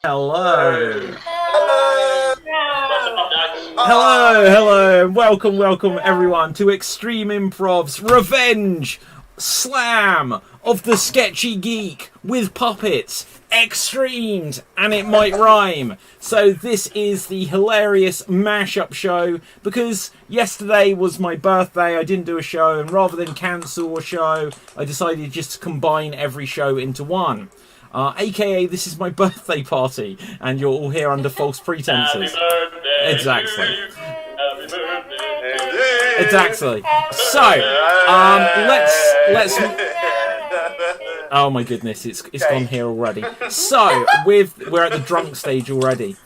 Hello. Hello. Welcome everyone to Extreme Improv's Revenge Slam of the Sketchy Geek with puppets, XStreamed, and it might rhyme. So this is the hilarious mashup show because yesterday was my birthday. I didn't do a show, and rather than cancel a show, I decided just to combine every show into one. AKA, this is my birthday party, and you're all here under false pretenses. Happy birthday. Exactly. Happy birthday. Exactly. So, let's. Oh my goodness, it's gone here already. So, we're at the drunk stage already.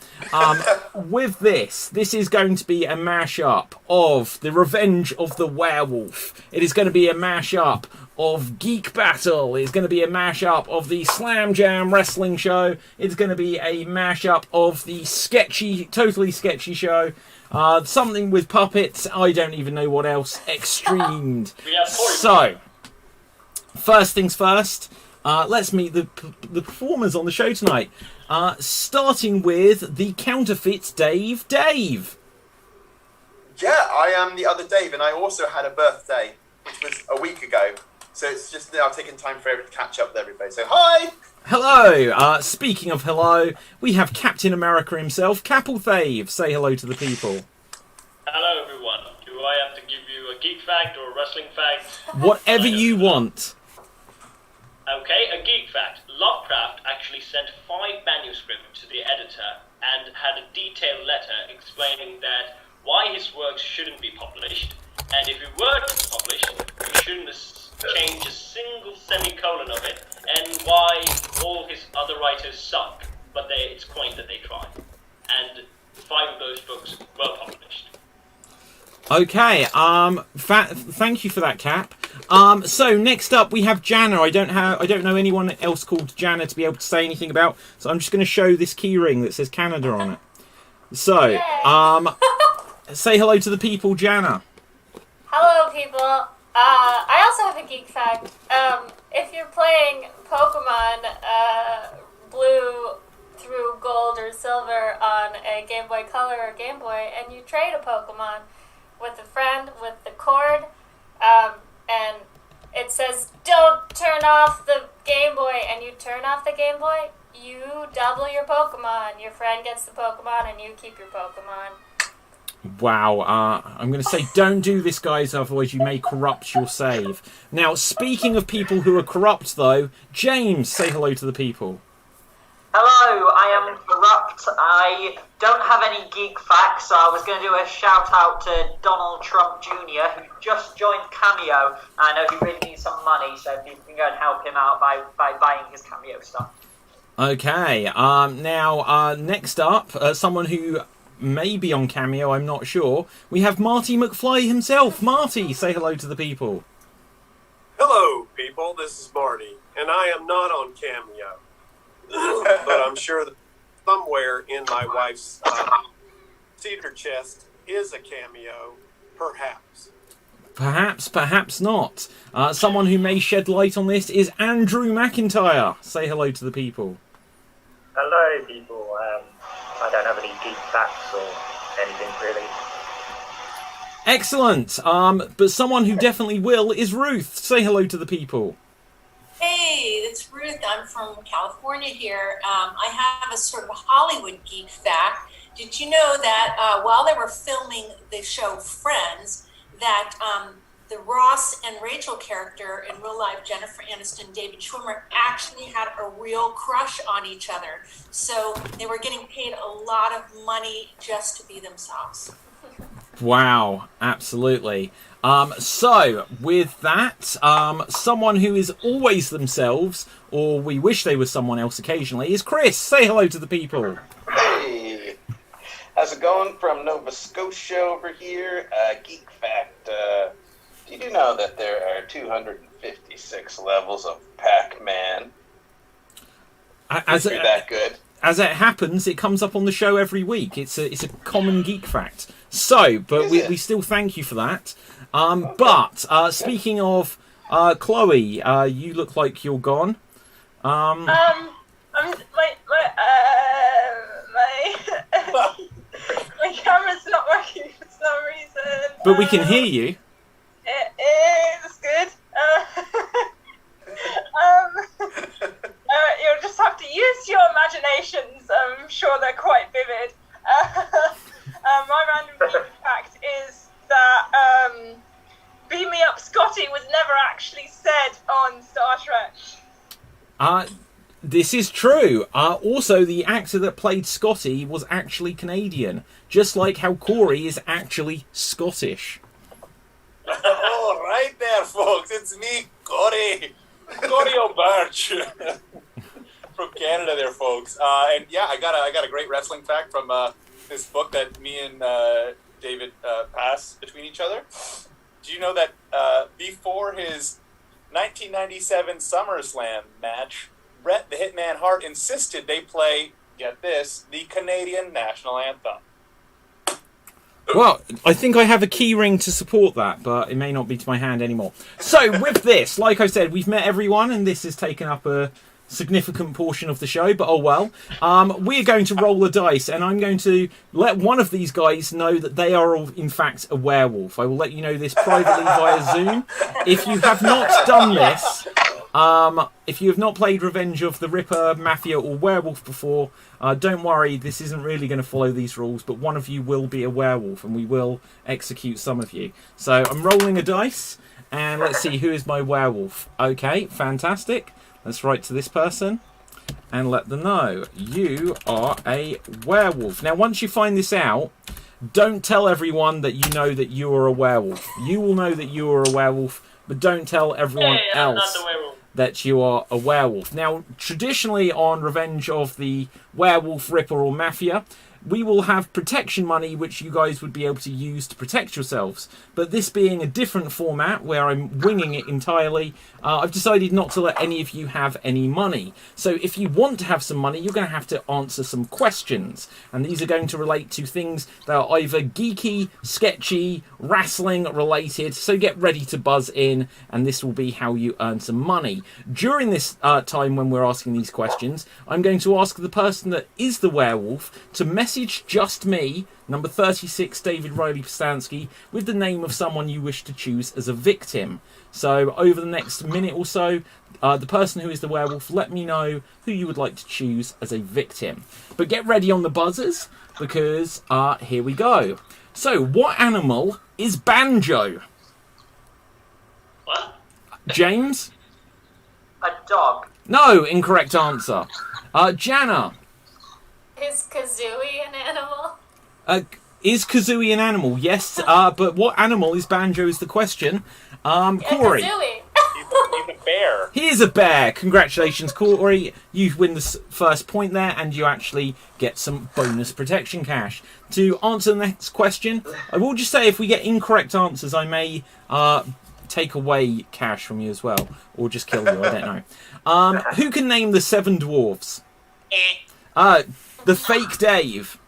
With this is going to be a mashup of the Revenge of the Werewolf. It is going to be a mashup of Geek Battle. It's going to be a mashup of the Slam Jam Wrestling Show. It's going to be a mashup of the totally sketchy show. Something with puppets. I don't even know what else. XStreamed. So, first things first. Let's meet the performers on the show tonight. Starting with the counterfeit Dave. Dave. Yeah, I am the other Dave, and I also had a birthday, which was a week ago. So it's just now taking time for everyone to catch up with everybody. So hi! Hello! Speaking of hello, we have Captain America himself, Capplethave. Say hello to the people. Hello everyone. Do I have to give you a geek fact or a wrestling fact? Whatever you want. Okay, a geek fact. Lovecraft actually sent 5 manuscripts to the editor and had a detailed letter explaining that why his works shouldn't be published, and if it were to be published, you shouldn't change a single semicolon of it, and why all his other writers suck, but it's quaint that they try. And 5 of those books were published. Okay, thank you for that, Cap. So next up we have Jana. I don't know anyone else called Jana to be able to say anything about, so I'm just going to show this keyring that says Canada on it. So, say hello to the people, Jana. Hello, people. I also have a geek fact. If you're playing Pokemon Blue through Gold or Silver on a Game Boy Color or Game Boy, and you trade a Pokemon with a friend with the cord, and it says, don't turn off the Game Boy, and you turn off the Game Boy, you double your Pokemon. Your friend gets the Pokemon, and you keep your Pokemon. Wow, I'm going to say don't do this, guys, otherwise you may corrupt your save. Now, speaking of people who are corrupt, though, James, say hello to the people. Hello, I am corrupt. I don't have any geek facts, so I was going to do a shout out to Donald Trump Jr., who just joined Cameo. I know he really needs some money, so if you can go and help him out by buying his Cameo stuff. Okay, now, next up, someone who may be on Cameo, I'm not sure. We have Marty McFly himself. Marty, say hello to the people. Hello, people. This is Marty, and I am not on Cameo. But I'm sure that somewhere in my wife's cedar chest is a cameo, perhaps. Perhaps not. Someone who may shed light on this is Andrew McIntyre. Say hello to the people. Hello, people. I don't have any geek facts or anything really. Excellent. But someone who definitely will is Ruth. Say hello to the people. Hey, it's Ruth. I'm from California here. I have a sort of a Hollywood geek fact. Did you know that while they were filming the show Friends, that the Ross and Rachel character in real life, Jennifer Aniston, David Schwimmer, actually had a real crush on each other. So they were getting paid a lot of money just to be themselves. Wow, absolutely. So, with that, someone who is always themselves, or we wish they were someone else occasionally, is Chris. Say hello to the people. Hey, how's it going from Nova Scotia over here? Geek fact, do you know that there are 256 levels of Pac-Man? Is it that good? As it happens, it comes up on the show every week. It's a common geek fact. So, but we still thank you for that. Okay. But speaking of Chloe, you look like you're gone. My camera's not working for some reason. But we can hear you. It's good. You'll just have to use your imaginations. I'm sure they're quite vivid. My random geek fact is that "Beam Me Up, Scotty" was never actually said on Star Trek. This is true. Also, the actor that played Scotty was actually Canadian, just like how Corey is actually Scottish. Oh, right there, folks. It's me, Corey O'Birch. From Canada there, folks. And yeah, I got a great wrestling fact from this book that me and David pass between each other. Do you know that before his 1997 SummerSlam match, Bret the Hitman Hart insisted they play, get this, the Canadian national anthem? Well, I think I have a key ring to support that, but it may not be to my hand anymore. So, with this, like I said, we've met everyone, and this has taken up a significant portion of the show, but oh well. We're going to roll a dice, and I'm going to let one of these guys know that they are, in fact, a werewolf. I will let you know this privately via Zoom. If you have not done this, if you have not played Revenge of the Ripper, Mafia, or Werewolf before, don't worry, this isn't really going to follow these rules, but one of you will be a werewolf, and we will execute some of you. So I'm rolling a dice, and let's see who is my werewolf. Okay, fantastic. Let's write to this person and let them know you are a werewolf. Now, once you find this out, don't tell everyone that you know that you are a werewolf. You will know that you are a werewolf, but don't tell everyone else that you are a werewolf. Now, traditionally on Revenge of the Werewolf, Ripper, or Mafia, we will have protection money which you guys would be able to use to protect yourselves. But this being a different format where I'm winging it entirely, I've decided not to let any of you have any money. So if you want to have some money, you're going to have to answer some questions. And these are going to relate to things that are either geeky, sketchy, wrestling related. So get ready to buzz in, and this will be how you earn some money. During this time when we're asking these questions, I'm going to ask the person that is the werewolf to message just me, number 36, David Riley Postansky, with the name of someone you wish to choose as a victim. So over the next minute or so, the person who is the werewolf, let me know who you would like to choose as a victim. But get ready on the buzzers, because here we go. So, what animal is Banjo? What? James? A dog. No, incorrect answer. Jana? Is Kazooie an animal? Is Kazooie an animal? Yes, but what animal is Banjo is the question. Corey? Kazooie. He's a bear. He is a bear. Congratulations, Corey. You win the first point there, and you actually get some bonus protection cash. To answer the next question, I will just say if we get incorrect answers, I may take away cash from you as well, or just kill you, I don't know. Who can name the 7 dwarves? The fake Dave.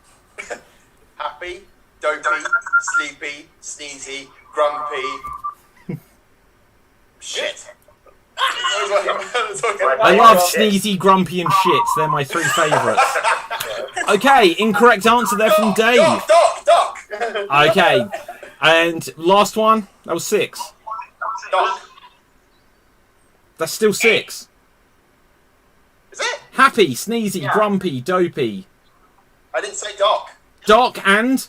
Happy, dopey, sleepy, sneezy, grumpy. Shit. I love sneezy, grumpy, and shits. They're my 3 favourites. Okay, incorrect answer there from Dave. Doc. Okay, and last one. That was 6. Doc. That's still 6. Is it? Happy, sneezy, grumpy, dopey. I didn't say Doc. Doc and...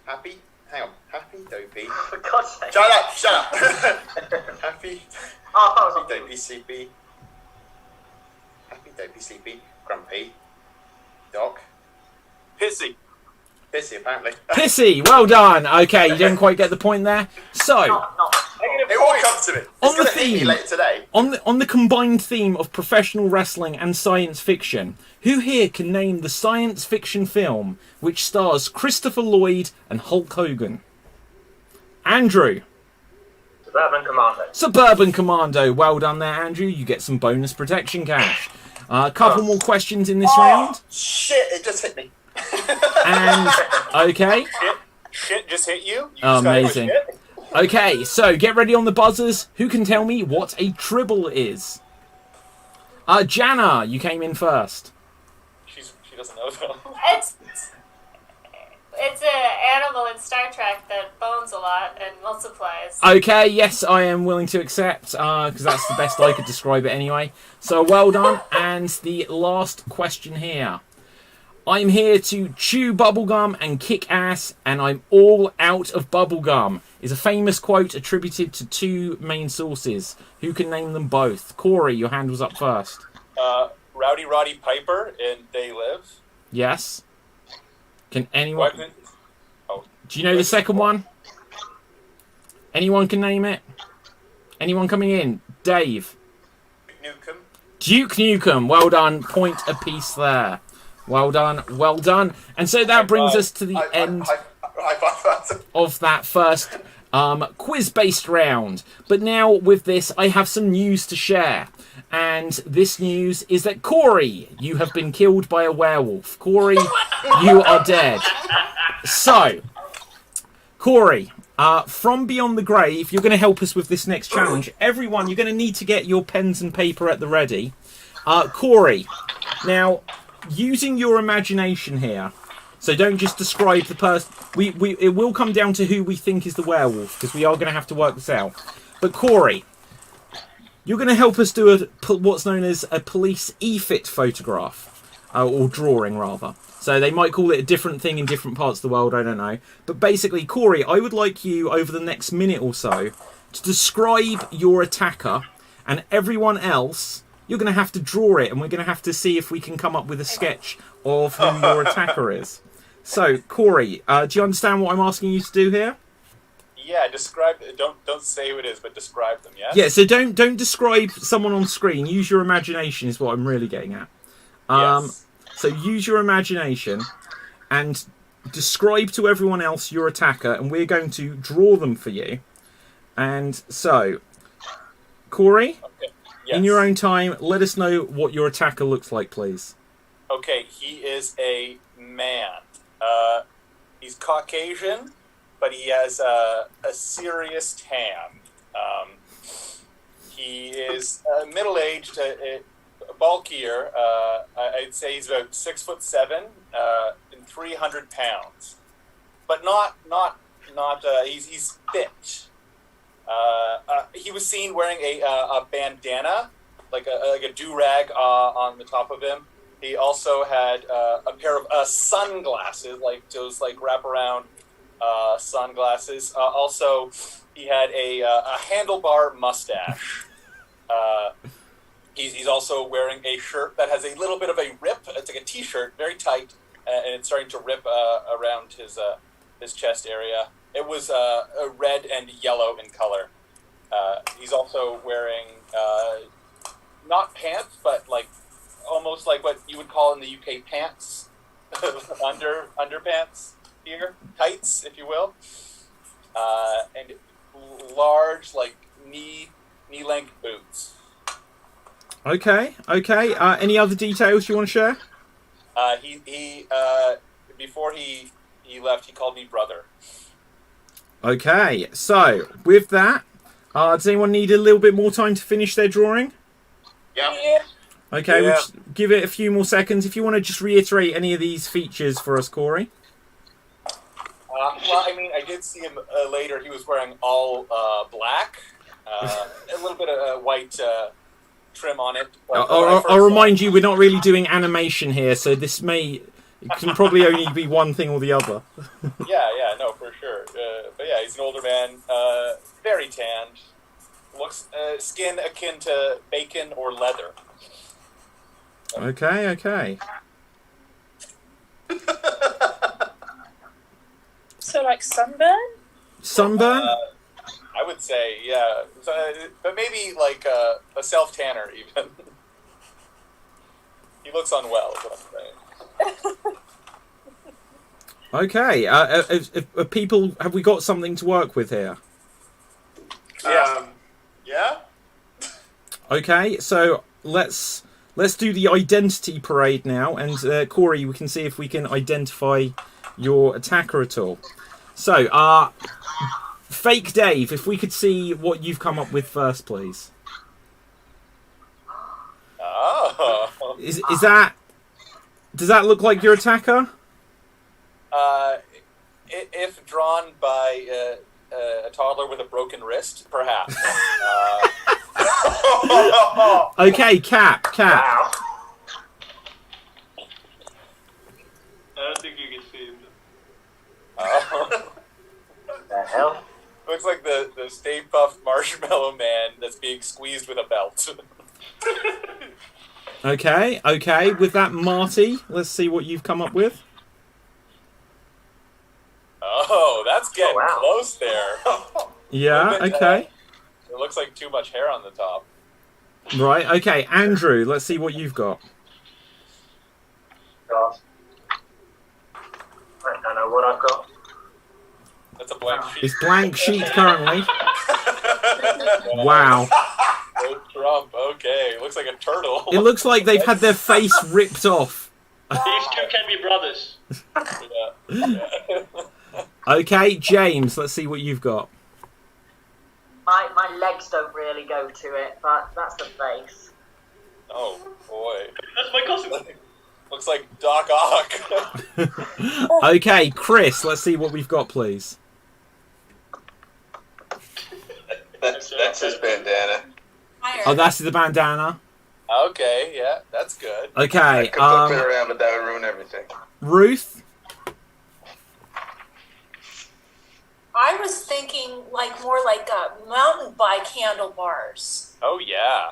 Happy. Hang on. Happy, dopey. For God's sake. Shut up. Shut up. Happy. Oh, I thought it was on Happy, dopey, sleepy. Happy, dopey, sleepy. Grumpy. Doc. Pissy. Pissy, apparently. Pissy, well done. Okay, you didn't quite get the point there. So, It all comes to it. On It's the gonna hit me theme. later today. on the combined theme of professional wrestling and science fiction, who here can name the science fiction film which stars Christopher Lloyd and Hulk Hogan? Andrew. Suburban Commando. Suburban Commando. Well done there, Andrew. You get some bonus protection cash. A couple more questions in this round. Shit, it just hit me. And, okay. Shit just hit you? Amazing. Okay, so get ready on the buzzers. Who can tell me what a tribble is? Jana, you came in first. She doesn't know though. It's an animal in Star Trek that bones a lot and multiplies. Okay, yes, I am willing to accept, because that's the best I could describe it anyway. So well done. And the last question here. I'm here to chew bubblegum and kick ass, and I'm all out of bubblegum, is a famous quote attributed to 2 main sources. Who can name them both? Corey, your hand was up first. Rowdy Roddy Piper in They Live. Yes. Can anyone... Oh. Do you know the second one? Anyone can name it? Anyone coming in? Dave. Duke Nukem. Well done. Point apiece there. Well done. Well done. And so that brings us to the end of that first quiz-based round. But now with this, I have some news to share. And this news is that Corey, you have been killed by a werewolf. Corey, you are dead. So, Corey, from Beyond the Grave, you're going to help us with this next challenge. Everyone, you're going to need to get your pens and paper at the ready. Corey, now, using your imagination here, so don't just describe the person. It will come down to who we think is the werewolf, because we are going to have to work this out. But Corey, you're going to help us do what's known as a police e-fit photograph, or drawing rather. So they might call it a different thing in different parts of the world, I don't know. But basically, Corey, I would like you over the next minute or so to describe your attacker, and everyone else, you're going to have to draw it, and we're going to have to see if we can come up with a sketch of who your attacker is. So, Corey, do you understand what I'm asking you to do here? Yeah, describe. Don't say who it is, but describe them. Yes. Yeah. So don't describe someone on screen. Use your imagination. Is what I'm really getting at. Yes. So use your imagination and describe to everyone else your attacker, and we're going to draw them for you. And so, Corey, Okay. Yes. in your own time, let us know what your attacker looks like, please. Okay, he is a man. He's Caucasian, but he has a serious tan. He is middle-aged, bulkier. I'd say he's about 6'7" and 300 pounds, but not. He's fit. He was seen wearing a bandana, like a do-rag on the top of him. He also had a pair of sunglasses, like those wraparound sunglasses. Also, he had a handlebar mustache. He's also wearing a shirt that has a little bit of a rip. It's like a t-shirt, very tight, and it's starting to rip around his chest area. It was red and yellow in color. He's also wearing not pants, but almost like what you would call in the UK pants, underpants here, tights, if you will, and large, knee-length boots. Okay. Any other details you want to share? He before he left, he called me brother. Okay, so with that, does anyone need a little bit more time to finish their drawing? Yeah. Okay, we'll just give it a few more seconds. If you want to just reiterate any of these features for us, Corey. Well, I mean, I did see him later. He was wearing all black. little bit of white trim on it. I'll remind you, we're not really doing animation here, so this it can probably only be one thing or the other. Yeah, no, for sure. But yeah, he's an older man, very tanned. Looks skin akin to bacon or leather. Okay. So like sunburn? Sunburn? I would say, yeah. But maybe like a self-tanner even. He looks unwell, is what I'm saying. Okay. People, have we got something to work with here? Yeah. Okay, so let's do the identity parade now, and Corey, we can see if we can identify your attacker at all. So, Fake Dave, if we could see what you've come up with first, please. Oh. Is that? Does that look like your attacker? If drawn by a toddler with a broken wrist, perhaps. Okay, Cap. Wow. I don't think you can see him. Oh. The hell? Looks like the Stay Puft Marshmallow Man that's being squeezed with a belt. Okay. With that, Marty, let's see what you've come up with. Oh, that's getting close there. Yeah, okay. It looks like too much hair on the top. Right, okay. Andrew, let's see what you've got. God. I don't know what I've got. That's a blank sheet. It's blank sheet currently. Wow. Oh, Trump, okay. Looks like a turtle. It looks like they've had their face ripped off. These two can be brothers. Yeah. Okay, James, let's see what you've got. My legs don't really go to it, but that's the face. Oh, boy. That's my costume. Looks like Doc Ock. Okay, Chris, let's see what we've got, please. That's his bandana. Oh, that's the bandana. Okay, yeah, that's good. Okay, I could flip it around, but that would ruin everything. Ruth? I was thinking more like mountain bike handlebars. Oh, yeah.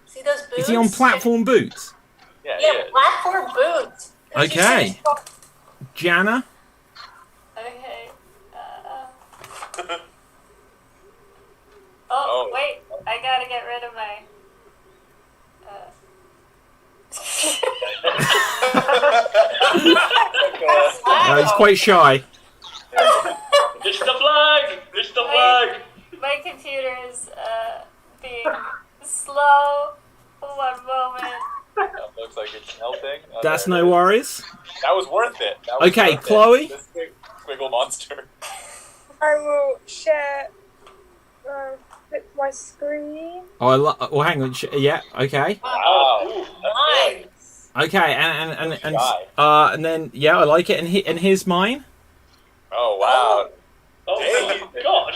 See those boots? Is he on platform boots? Yeah, Yeah, platform boots. Okay. Jana? Okay. Oh. Wait. I gotta get rid of my... He's quite shy. It's the flag! It's the flag! My computer is being slow. One moment. That looks like it's melting. Oh, That's no worries. That was worth it. That was Okay, worth Chloe? It. This big squiggle monster. I will share with my screen. Oh, hang on. Yeah, okay. Wow. Nice. Okay, and then, yeah, I like it. And here's mine. Oh, wow. Oh, my God.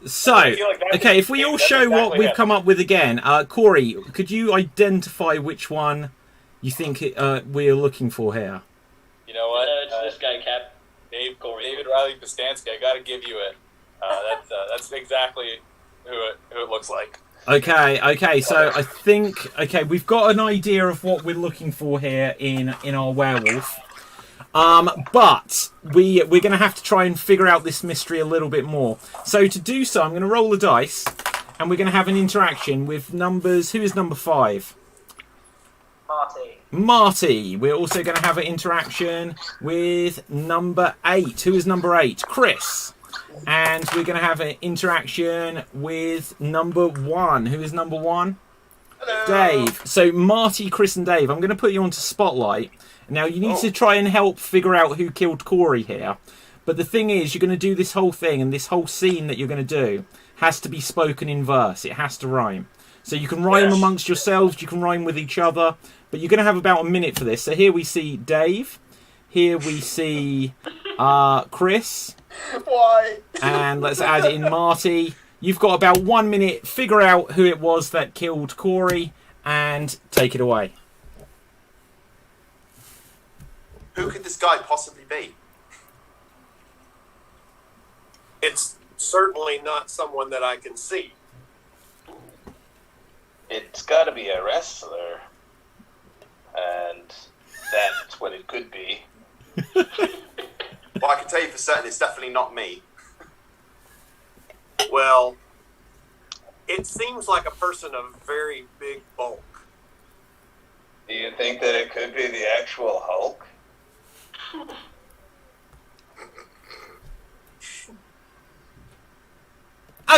So, okay, if we all show what we've come up with again, Corey, could you identify which one you think we're looking for here? You know what? It's this guy, Cap. David Riley Pastansky. I got to give you it. That's exactly who it looks like. Okay, so I think, we've got an idea of what we're looking for here in our werewolf. But we're going to have to try and figure out this mystery a little bit more. So to do so, I'm going to roll the dice, and we're going to have an interaction with numbers. Who is number 5? Marty. We're also going to have an interaction with number 8. Who is number 8? Chris. And we're going to have an interaction with number 1. Who is number 1? Hello. Dave. So Marty, Chris, and Dave, I'm going to put you onto Spotlight. Now, you need to try and help figure out who killed Corey here. But the thing is, you're going to do this whole thing, and this whole scene that you're going to do has to be spoken in verse. It has to rhyme. So you can rhyme amongst yourselves, you can rhyme with each other, but you're going to have about a minute for this. So here we see Dave. Here we see Chris. Why? And let's add in Marty. You've got about 1 minute. Figure out who it was that killed Corey and take it away. Who could this guy possibly be? It's certainly not someone that I can see. It's got to be a wrestler. And that's what it could be. Well, I can tell you for certain it's definitely not me. Well, it seems like a person of very big bulk. Do you think that it could be the actual Hulk?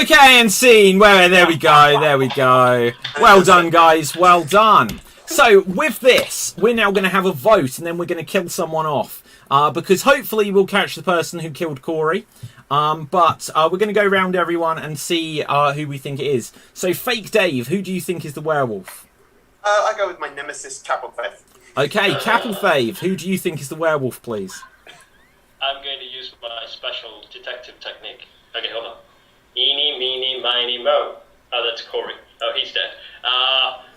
Okay, and scene. Well, there we go. There we go. Well done, guys. Well done. So, with this, we're now going to have a vote, and then we're going to kill someone off. Because hopefully we'll catch the person who killed Corey. But we're going to go around everyone and see who we think it is. So, Fake Dave, who do you think is the werewolf? I go with my nemesis, Capelfaith. Okay, Capelfaith, who do you think is the werewolf, please? I'm going to use my special detective technique. Okay, hold on. Eeny, meeny, miny, mo. Oh, that's Corey. Oh, he's dead.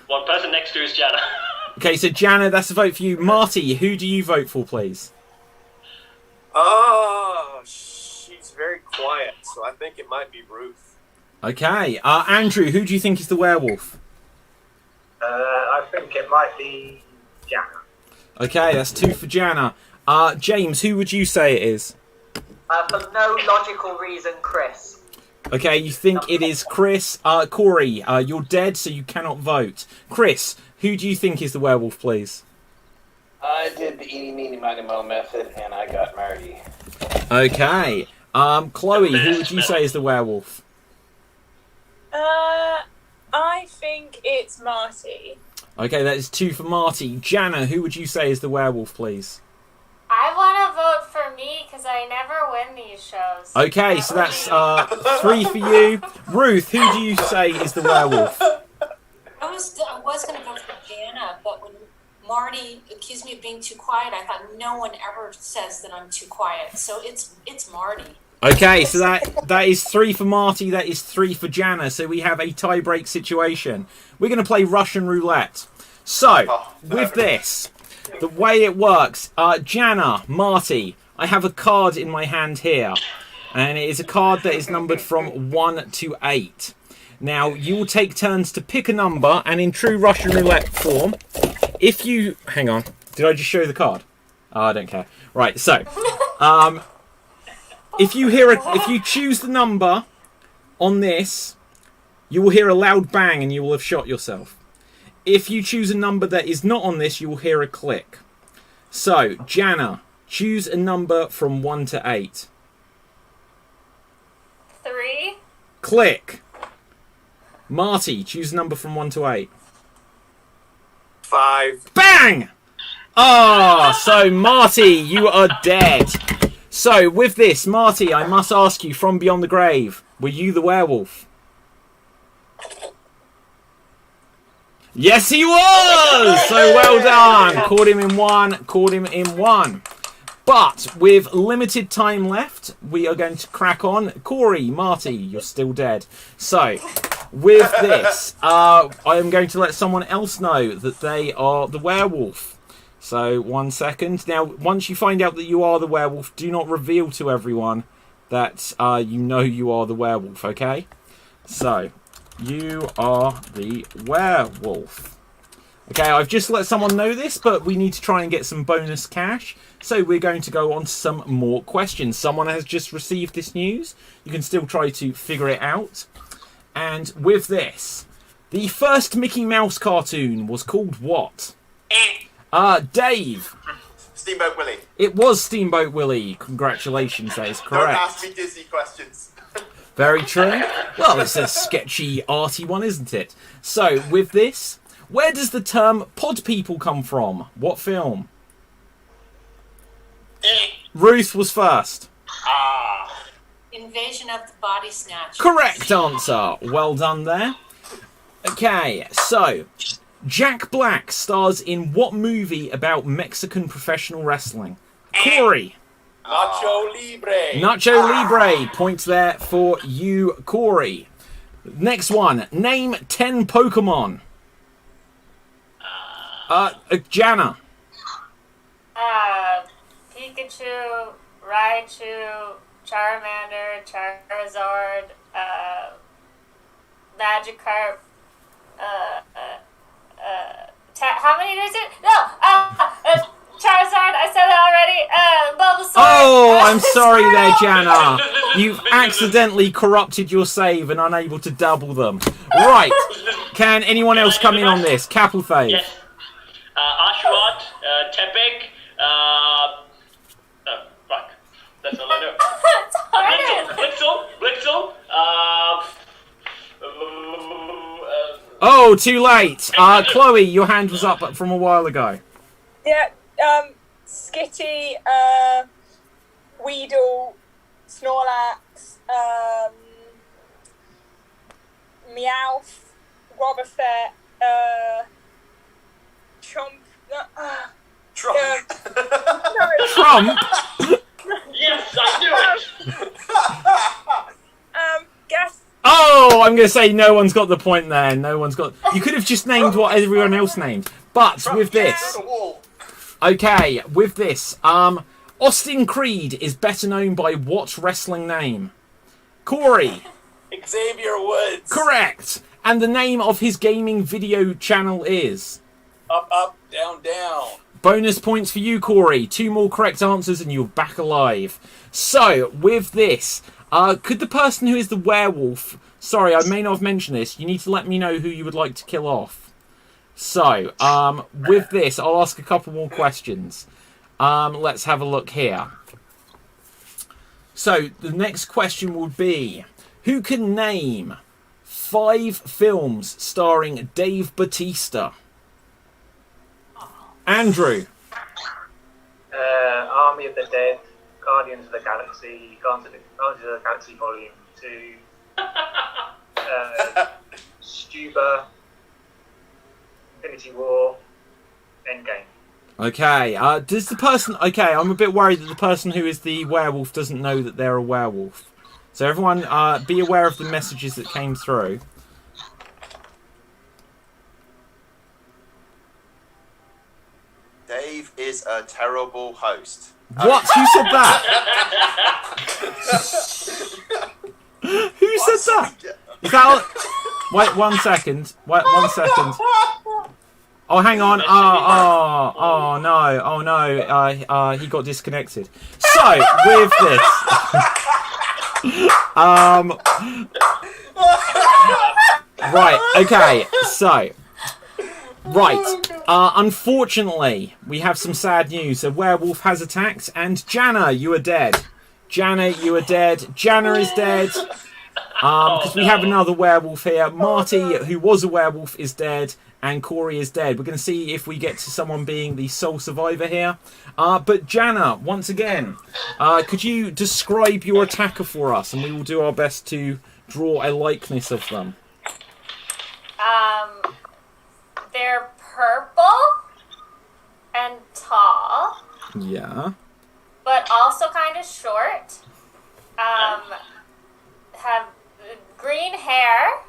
One person next to is Jana. Okay, so Jana, that's a vote for you. Marty, who do you vote for, please? Oh, she's very quiet, so I think it might be Ruth. Okay, Andrew, who do you think is the werewolf? I think it might be Jana. Okay, that's 2 for Jana. James, who would you say it is? For no logical reason, Chris. Okay, you think it is Chris. Corey, you're dead, so you cannot vote. Chris, who do you think is the werewolf, please? I did the eeny, meeny, miny, mo method, and I got Marty. Okay. Chloe, who would you say is the werewolf? I think it's Marty. Okay, that is 2 for Marty. Jana, who would you say is the werewolf, please? I want to vote for me because I never win these shows. Okay, so that's 3 for you. Ruth, who do you say is the werewolf? I was going to go for Jana, but when Marty accused me of being too quiet, I thought no one ever says that I'm too quiet. So it's Marty. Okay, so that is 3 for Marty, that is 3 for Jana, so we have a tie-break situation. We're going to play Russian roulette. So, with this, the way it works, Jana, Marty, I have a card in my hand here, and it is a card that is numbered from 1 to 8. Now, you will take turns to pick a number, and in true Russian roulette form, if you... Hang on, did I just show you the card? Oh, I don't care. Right, so... If you choose the number on this, you will hear a loud bang and you will have shot yourself. If you choose a number that is not on this, you will hear a click. So, Jana, choose a number from 1 to 8. 3. Click. Marty, choose a number from 1 to 8. 5. Bang! Ah, so Marty, you are dead. So, with this, Marty, I must ask you, from beyond the grave, were you the werewolf? Yes, he was! So, well done. Caught him in 1, caught him in 1. But, with limited time left, we are going to crack on. Corey, Marty, you're still dead. So, with this, I am going to let someone else know that they are the werewolf. So, 1 second. Now, once you find out that you are the werewolf, do not reveal to everyone that you know you are the werewolf, okay? So, you are the werewolf. Okay, I've just let someone know this, but we need to try and get some bonus cash. So, we're going to go on to some more questions. Someone has just received this news. You can still try to figure it out. And with this, the first Mickey Mouse cartoon was called what? Dave. Steamboat Willie. It was Steamboat Willie. Congratulations, that is correct. Don't ask me Disney questions. Very true. Well, it's a sketchy, arty one, isn't it? So, with this, where does the term pod people come from? What film? Ruth was first. Invasion of the Body Snatchers. Correct answer. Well done there. Okay, so... Jack Black stars in what movie about Mexican professional wrestling? Corey. Nacho Libre. Nacho Libre. Point there for you, Corey. Next one. Name 10 Pokemon. Jana. Pikachu, Raichu, Charmander, Charizard, Magikarp, how many is it? No, Charizard, I said it already, Bulbasaur. Oh, I'm sorry there, Jana. You've accidentally corrupted your save and unable to double them. Right. Can anyone else come in on this? Capelfave. Yes. Ashwat, Tepig, fuck. That's all I know. It's harder. Blixel, Oh, too late. Chloe, your hand was up from a while ago. Yeah, Skitty, Weedle, Snorlax, Meowth, Wobbuffet, Chomp. Trump. Trump? yes, I knew it. Guess. Oh, I'm going to say no one's got the point there. No one's got... You could have just named what everyone else named. But with this... Okay, with this, Austin Creed is better known by what wrestling name? Corey. Xavier Woods. Correct. And the name of his gaming video channel is? Up, up, down, down. Bonus points for you, Corey. 2 more correct answers and you're back alive. So, with this, could the person who is the werewolf... Sorry, I may not have mentioned this. You need to let me know who you would like to kill off. So, with this, I'll ask a couple more questions. Let's have a look here. So, the next question would be, who can name 5 films starring Dave Bautista? Andrew. Army of the Dead, Guardians of the Galaxy, Guardians of the Galaxy Volume 2, Stuba, Infinity War, Endgame. Okay, does the person... Okay, I'm a bit worried that the person who is the werewolf doesn't know that they're a werewolf. So everyone, be aware of the messages that came through. Dave is a terrible host. What? Who said that? Who said that? Is that... Wait, 1 second. Wait, 1 second. Oh, hang on. Oh no. He got disconnected. So, with this... Right, okay, so... Right, unfortunately, we have some sad news. A werewolf has attacked, and Jana, you are dead. Jana, you are dead. Jana is dead. Because we have another werewolf here. Marty, who was a werewolf, is dead, and Corey is dead. We're going to see if we get to someone being the sole survivor here. But Jana, once again, could you describe your attacker for us, and we will do our best to draw a likeness of them. They're purple and tall. Yeah. But also kind of short. Have green hair.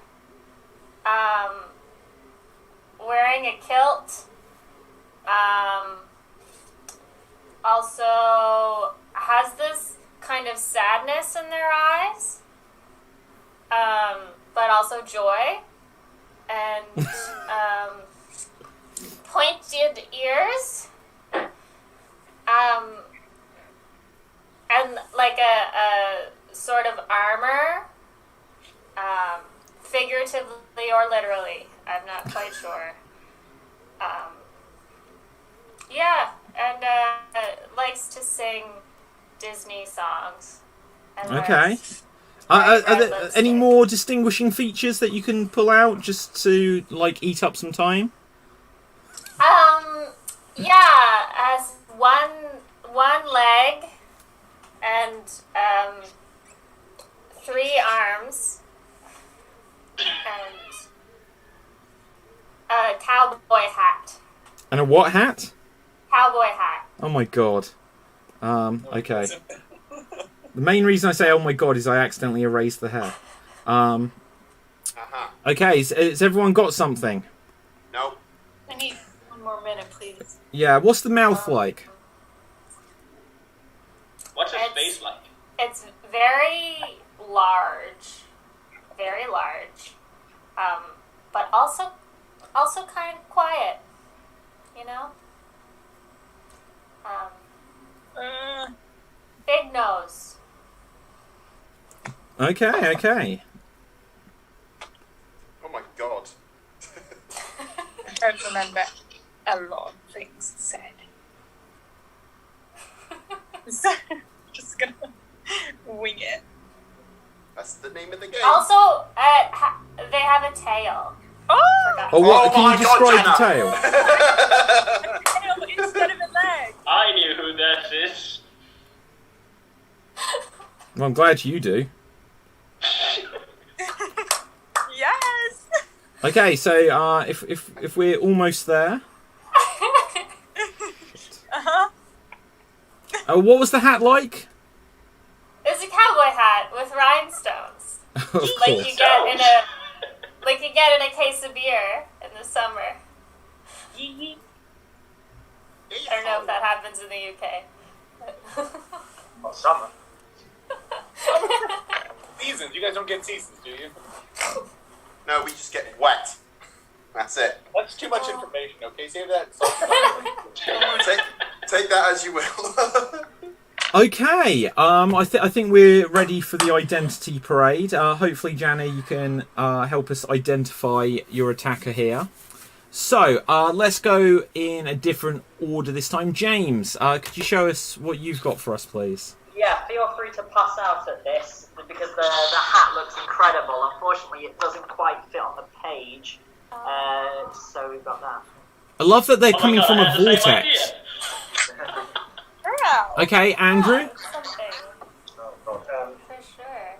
Wearing a kilt. Also has this kind of sadness in their eyes. But also joy. And pointed ears. And like a sort of armor. Figuratively or literally. I'm not quite sure. Yeah, and likes to sing Disney songs. And Okay. Are there any more distinguishing features that you can pull out just to, like, eat up some time? Yeah, has one leg and 3 arms and a cowboy hat. And a what hat? Cowboy hat. Oh my god. Okay. The main reason I say oh my god is I accidentally erased the hair. Uh-huh. Okay, has everyone got something? No. I need 1 more minute, please. Yeah, what's the mouth like? What's his face like? It's very large. Very large. But also kind of quiet. You know? Big nose. Okay. Oh my god. I don't remember a lot of things said. So, just gonna wing it. That's the name of the game. Also, they have a tail. Oh! Oh, what? Oh Can my you describe God, the tail? Tail instead of a leg. I knew who that is. Well, I'm glad you do. Yes. Okay, so if we're almost there. What was the hat like? It's a cowboy hat with rhinestones. Of Like course. you get in a case of beer in the summer. I don't know if that happens in the UK. Well, summer. Seasons. You guys don't get seasons, do you? No, we just get wet. That's it. That's too much information. Okay, save that. Take that as you will. Okay, I think we're ready for the identity parade. Hopefully, Jana, you can help us identify your attacker here. So, let's go in a different order this time. James, could you show us what you've got for us, please? Yeah, feel free to pass out at this, because the hat looks incredible. Unfortunately, it doesn't quite fit on the page, so we've got that. I love that they're Oh my coming God, from I a had the same vortex. idea. Okay, Andrew? Something. Oh, God. For sure.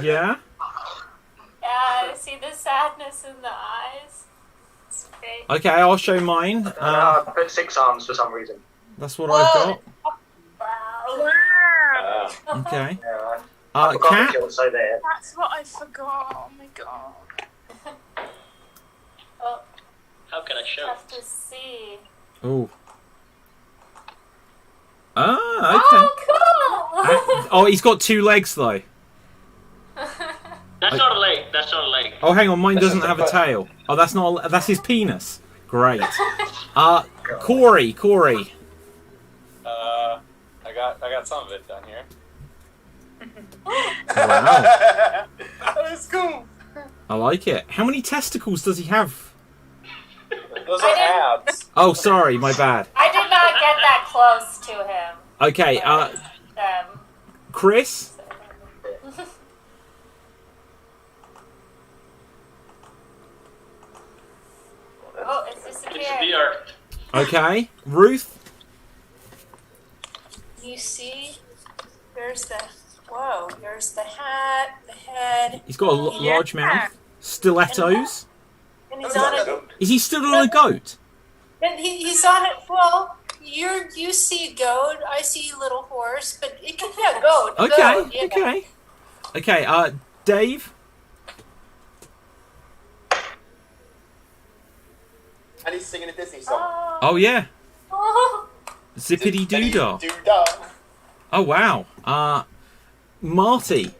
Yeah? Yeah, I see the sadness in the eyes. It's great. Okay, I'll show mine. I put 6 arms for some reason. That's what I've got. Wow. Okay. Yeah, I forgot Cat? the kill, so there. That's what I forgot. Oh my god. Oh, How can I show have it? to see. Oh. Ah, okay. Oh, Oh, he's got 2 legs, though. cool! That's not a leg. That's not a leg. Oh, hang on, mine doesn't have a tail. Oh, that's his penis. Great. Corey. I got some of it done here. Wow. That is cool. I like it. How many testicles does he have? Those are abs. Oh, sorry, my bad. I did not get that close to him. Okay, Chris? Oh, it's It's disappeared. the earth. Okay, Ruth? You see? There's the there's the hat, the head. He's got a large mouth. Stilettos? And he's on it. Is he still on a goat? And he's on it. Well, you see goat. I see little horse, but it can be a goat. Okay, yeah. okay. Okay, Dave? And he's singing a Disney song. Oh, yeah. Oh. Zippity doodah. Doo-dah. Oh, wow. Marty?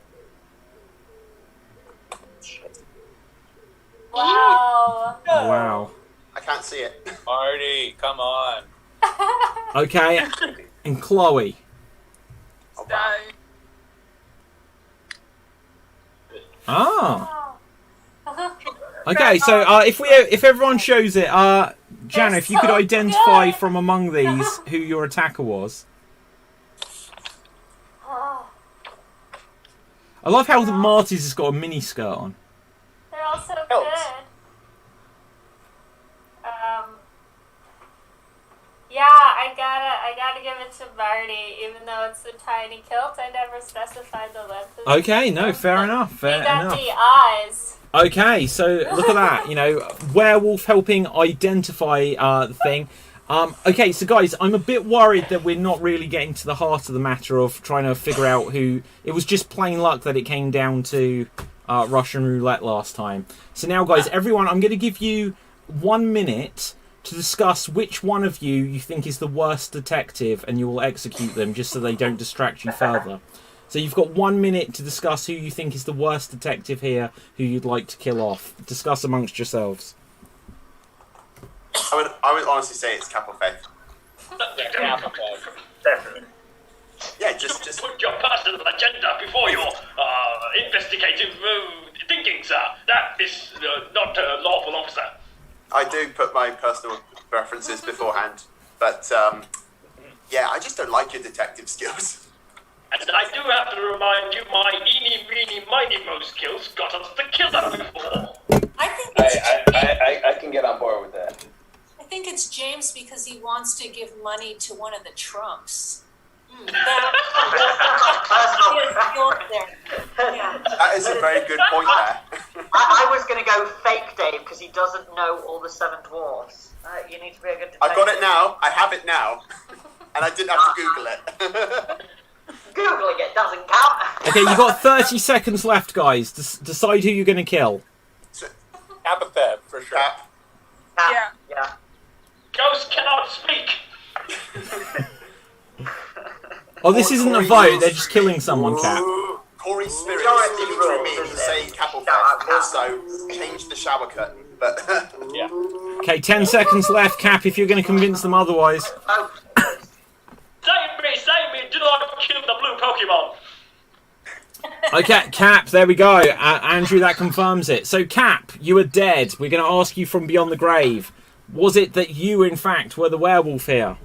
Wow. Wow. I can't see it. Marty, come on. Okay, and Chloe? Oh, wow. Ah. Okay, so if everyone shows it, Jana, if you could so identify good. from among these who your attacker was. Oh, I love how Marty's has got a mini skirt on. they're all so Helps. good. Yeah, I gotta give it to Marty, even though it's a tiny kilt. I never specified the length of Okay, no, fair enough, He fair got enough. the eyes. Okay, so look at that, werewolf helping identify the thing. Okay, so guys, I'm a bit worried that we're not really getting to the heart of the matter of trying to figure out who... It was just plain luck that it came down to Russian roulette last time. So now, guys, everyone, I'm going to give you 1 minute to discuss which one of you think is the worst detective, and you will execute them just so they don't distract you further. So you've got 1 minute to discuss who you think is the worst detective here, who you'd like to kill off. Discuss amongst yourselves. I would honestly say it's Cap or Faith. Definitely. Yeah, just Put your personal agenda before your investigative thinking, sir. That is not a lawful officer. I do put my personal preferences beforehand, but yeah, I just don't like your detective skills. And I do have to remind you, my eeny, meeny, miny, mo skills got us the killer before. I think it's I can get on board with that. I think it's James because he wants to give money to one of the Trumps. That is a very good point there. I was going to go fake Dave because he doesn't know all the 7 dwarfs. You need to be a good detective. I got it now. I have it now. And I didn't have to Google it. Googling it doesn't count. Okay, you've got 30 seconds left, guys. Decide who you're going to kill. Apathetic, for sure. Yeah. Ghosts cannot speak. Oh, this isn't a vote. They're just killing someone, Cap. Corey's spirit is speaking through me to say Cap or Faith. Also, change the shower curtain. But Yeah. Okay, 10 seconds left, Cap, if you're going to convince them otherwise. Save me, do not kill the blue Pokemon. Okay, Cap, there we go. Andrew, that confirms it. So, Cap, you are dead. We're going to ask you from beyond the grave. Was it that you, in fact, were the werewolf here?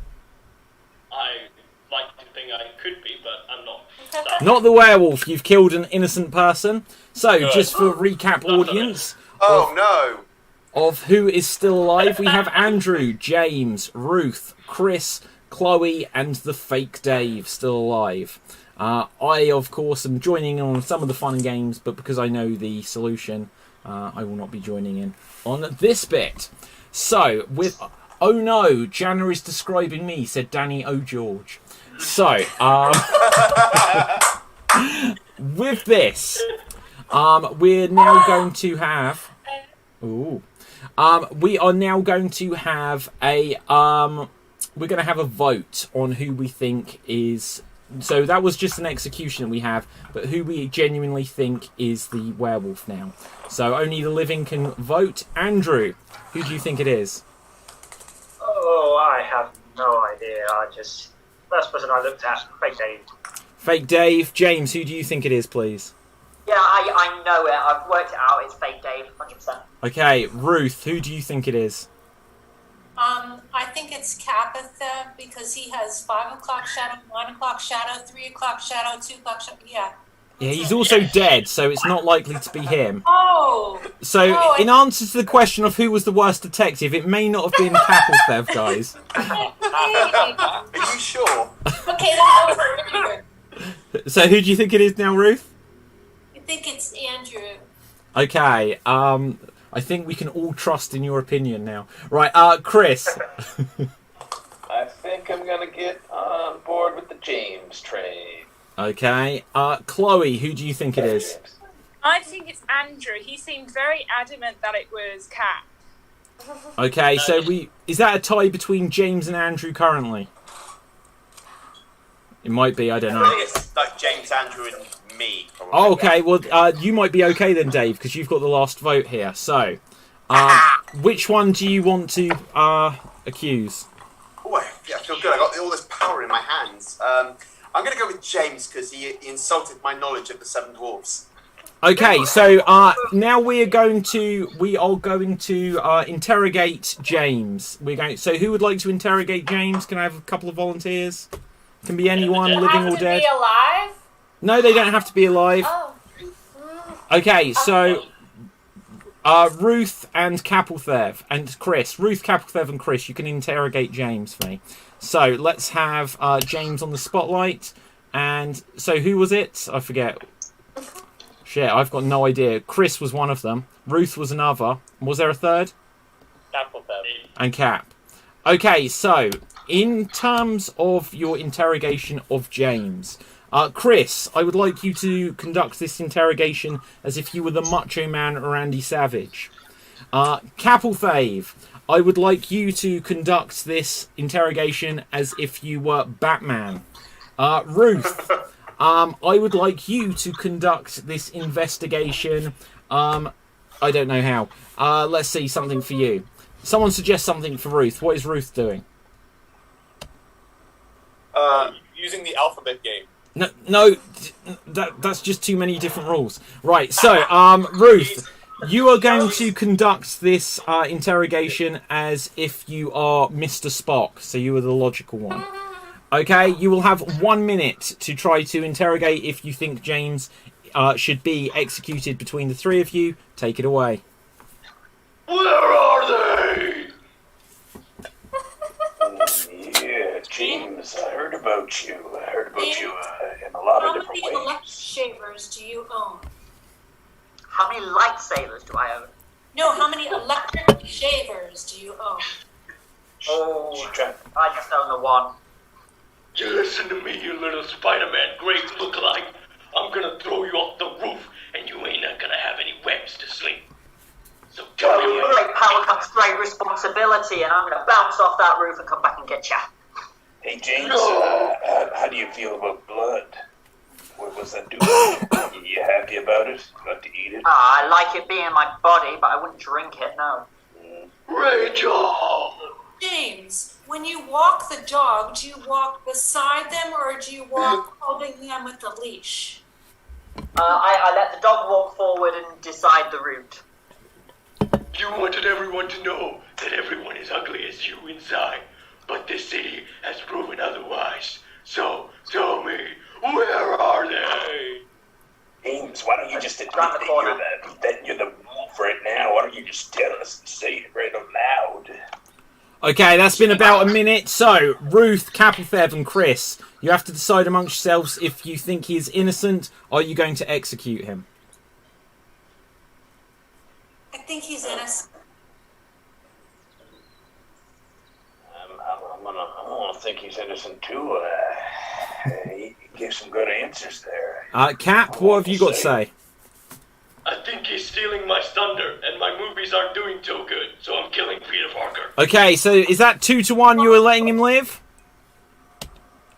I like to think I could be, but I'm not. Not the werewolf. You've killed an innocent person. So, Good. just for recap audience... oh no! Of who is still alive, we have Andrew, James, Ruth, Chris, Chloe, and the fake Dave still alive. I, of course, am joining in on some of the fun and games, but because I know the solution, I will not be joining in on this bit. So, with... Oh no, Jana is describing me, said Danny O'George. So, with this, we're now going to have... Ooh. We are now going to have a... we're going to have a vote on who we think is... So that was just an execution that we have, but who we genuinely think is the werewolf now. So only the living can vote. Andrew, who do you think it is? Oh, I have no idea. First person I looked at, fake Dave. Fake Dave. James, who do you think it is, please? Yeah, I know it. I've worked it out. It's fake Dave, 100%. Okay, Ruth, who do you think it is? I think it's Capitha because he has 5 o'clock shadow, 9 o'clock shadow, 3 o'clock shadow, 2 o'clock shadow. Yeah. Yeah, he's also dead, so it's not likely to be him. Oh. So, in answer to the question of who was the worst detective, it may not have been Kappelthev, guys. Are you sure? Okay, that was really good. So, who do you think it is now, Ruth? I think it's Andrew. Okay, I think we can all trust in your opinion now. Right, Chris. I think I'm gonna get on board with the James train. Okay, Chloe, who do you think it is? I think it's Andrew. He seemed very adamant that it was Cat. Okay, so is that a tie between James and Andrew currently? It might be, I don't know. I think it's like James, Andrew, and me. Probably. Oh, okay, well, you might be okay then, Dave, because you've got the last vote here. So, which one do you want to accuse? Oh, I feel good. I got all this power in my hands. I'm going to go with James because he insulted my knowledge of the 7 dwarfs. Okay, so now we are going to interrogate James. So who would like to interrogate James? Can I have a couple of volunteers? Can be anyone, living or dead. Be alive? No, they don't have to be alive. Oh. Okay, so Ruth and Kappelthev and Chris. Ruth, Kappelthev, and Chris. You can interrogate James for me. So let's have James on the spotlight. And so who was it? I forget. Shit, I've got no idea. Chris was one of them. Ruth was another. Was there a third? Kappelthev. And Cap. Okay, so in terms of your interrogation of James, Chris, I would like you to conduct this interrogation as if you were the Macho Man Randy Savage. Capelthave, I would like you to conduct this interrogation as if you were Batman. Ruth, I would like you to conduct this investigation. I don't know how. Let's see, something for you. Someone suggest something for Ruth. What is Ruth doing? Using the alphabet game. No, that's just too many different rules. Right, so, Ruth, you are going to conduct this interrogation as if you are Mr. Spock, so you are the logical one. Okay, you will have 1 minute to try to interrogate if you think James should be executed between the three of you. Take it away. Where are they? Yeah, James, I heard about you. I heard about you in a lot of different ways. How many shavers do you own? How many lightsabers do I own? No, how many electric shavers do you own? Oh, I just own the one. You listen to me, you little Spider-Man great look-alike. I'm gonna throw you off the roof, and you ain't not gonna have any webs to sleep. So tell me With great power comes great responsibility, and I'm gonna bounce off that roof and come back and get ya. Hey, James, how do you feel about blood? What was that doing? You happy about it? Got to eat it? I like it being in my body, but I wouldn't drink it, no. Rachel! James, when you walk the dog, do you walk beside them or do you walk holding them with a leash? I let the dog walk forward and decide the route. You wanted everyone to know that everyone is ugly as you inside, but this city has proven otherwise. So, tell me, where are they? James, why don't you just admit that you're the wolf right now? Why don't you just tell us and say it right out loud? Okay, that's been about a minute. So, Ruth, Capeltheve, and Chris, you have to decide amongst yourselves if you think he is innocent or are you going to execute him. I think he's innocent. I'm gonna think he's innocent too. He gave some good answers there. Cap, what have you got to say? I think he's stealing my thunder, and my movies aren't doing too good, so I'm killing Peter Parker. Okay, so is that 2-1 you are letting him live?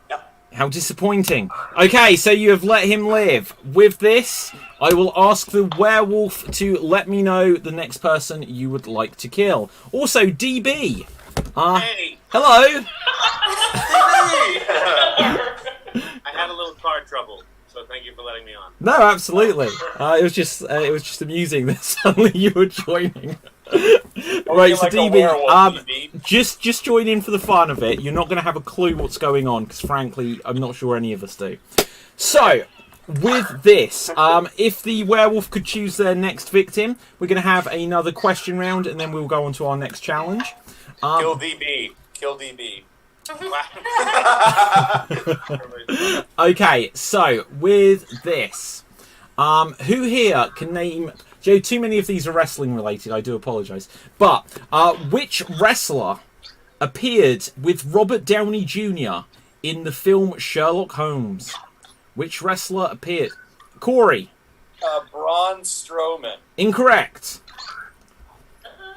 Yep. How disappointing. Okay, so you have let him live. With this, I will ask the werewolf to let me know the next person you would like to kill. Also, DB. Hey! Hello! I had a little car trouble, so thank you for letting me on. No, absolutely. It was just amusing that suddenly you were joining. Right, so DB, just join in for the fun of it. You're not going to have a clue what's going on, because frankly, I'm not sure any of us do. So, with this, if the werewolf could choose their next victim, we're going to have another question round, and then we'll go on to our next challenge. Kill DB. Kill DB. Okay, so with this, who here can name? Joe, too many of these are wrestling related. I do apologise, but which wrestler appeared with Robert Downey Jr. in the film Sherlock Holmes? Which wrestler appeared? Corey. Braun Strowman. Incorrect.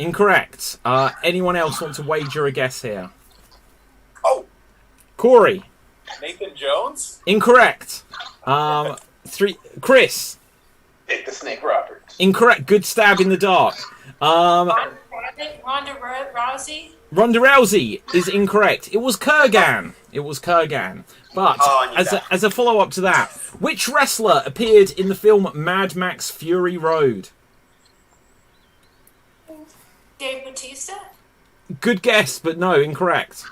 Incorrect. Anyone else want to wager a guess here? Oh. Corey. Nathan Jones? Incorrect. Chris. Hit the Snake Roberts. Incorrect. Good stab in the dark. Ronda Rousey? Ronda Rousey is incorrect. It was Kurgan. But as a follow-up to that, which wrestler appeared in the film Mad Max Fury Road? Dave Bautista? Good guess, but no, incorrect.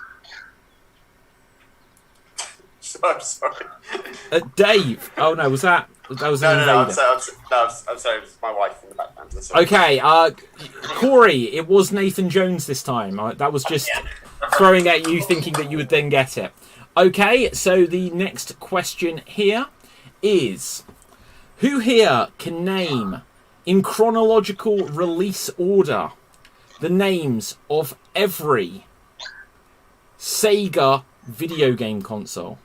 I'm sorry. Dave. Oh no, was that an invader? I'm sorry. It was my wife in the background. Okay, Corey. It was Nathan Jones this time. That was just throwing at you, thinking that you would then get it. Okay, so the next question here is: who here can name, in chronological release order, the names of every Sega video game console?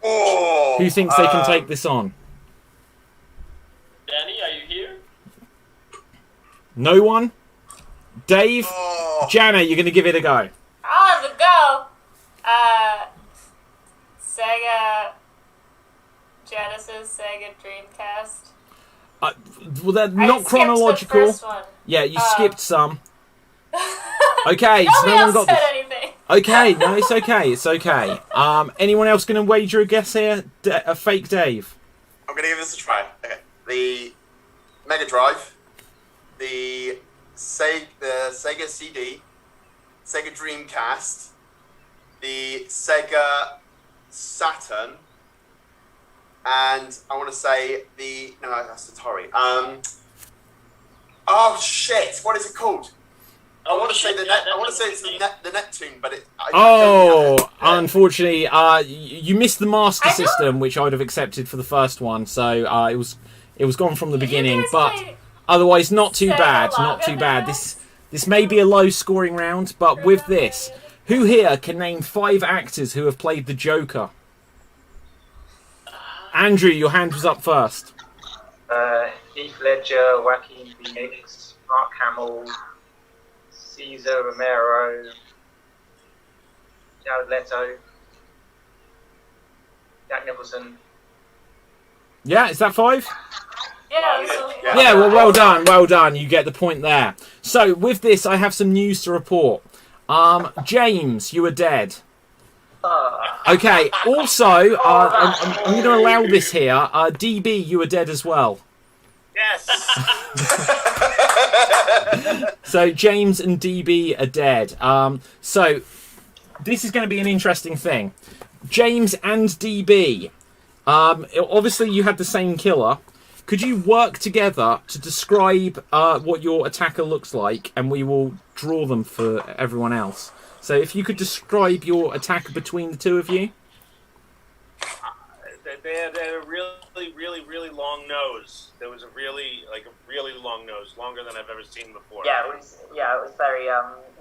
Oh, Who thinks they can take this on? Danny, are you here? No one? Dave? Jana, you're going to give it a go. I'll have a go. Sega Genesis, Sega Dreamcast. Well, they're I not skipped chronological. The first one. Yeah, you skipped some. Okay, so Nobody no one else got said this. anything. Okay, no, it's okay. It's okay. Anyone else going to wager a guess here? A fake Dave. I'm going to give this a try. Okay. The Mega Drive, the Sega CD, Sega Dreamcast, the Sega Saturn, and I want to say no, that's Atari. Oh shit! What is it called? I want to say it's the Neptune, but Unfortunately, you missed the Master System, which I would have accepted for the first one. So it was gone from the beginning, but otherwise not too bad. Not too bad. This may be a low scoring round, but with this, who here can name 5 actors who have played the Joker? Andrew, your hand was up first. Heath Ledger, Joaquin Phoenix, Mark Hamill, Cesar Romero, Jared Leto, Jack Nicholson. Yeah, is that 5? Yeah, well done. You get the point there. So, with this, I have some news to report. James, you are dead. Okay, also, I'm going to allow this here. DB, you are dead as well. Yes. So, James and DB are dead. So, this is going to be an interesting thing. James and DB, obviously you had the same killer. Could you work together to describe what your attacker looks like, and we will draw them for everyone else? So if you could describe your attacker between the two of you. They had a really long nose. There was a really long nose, longer than I've ever seen before. Yeah, it was very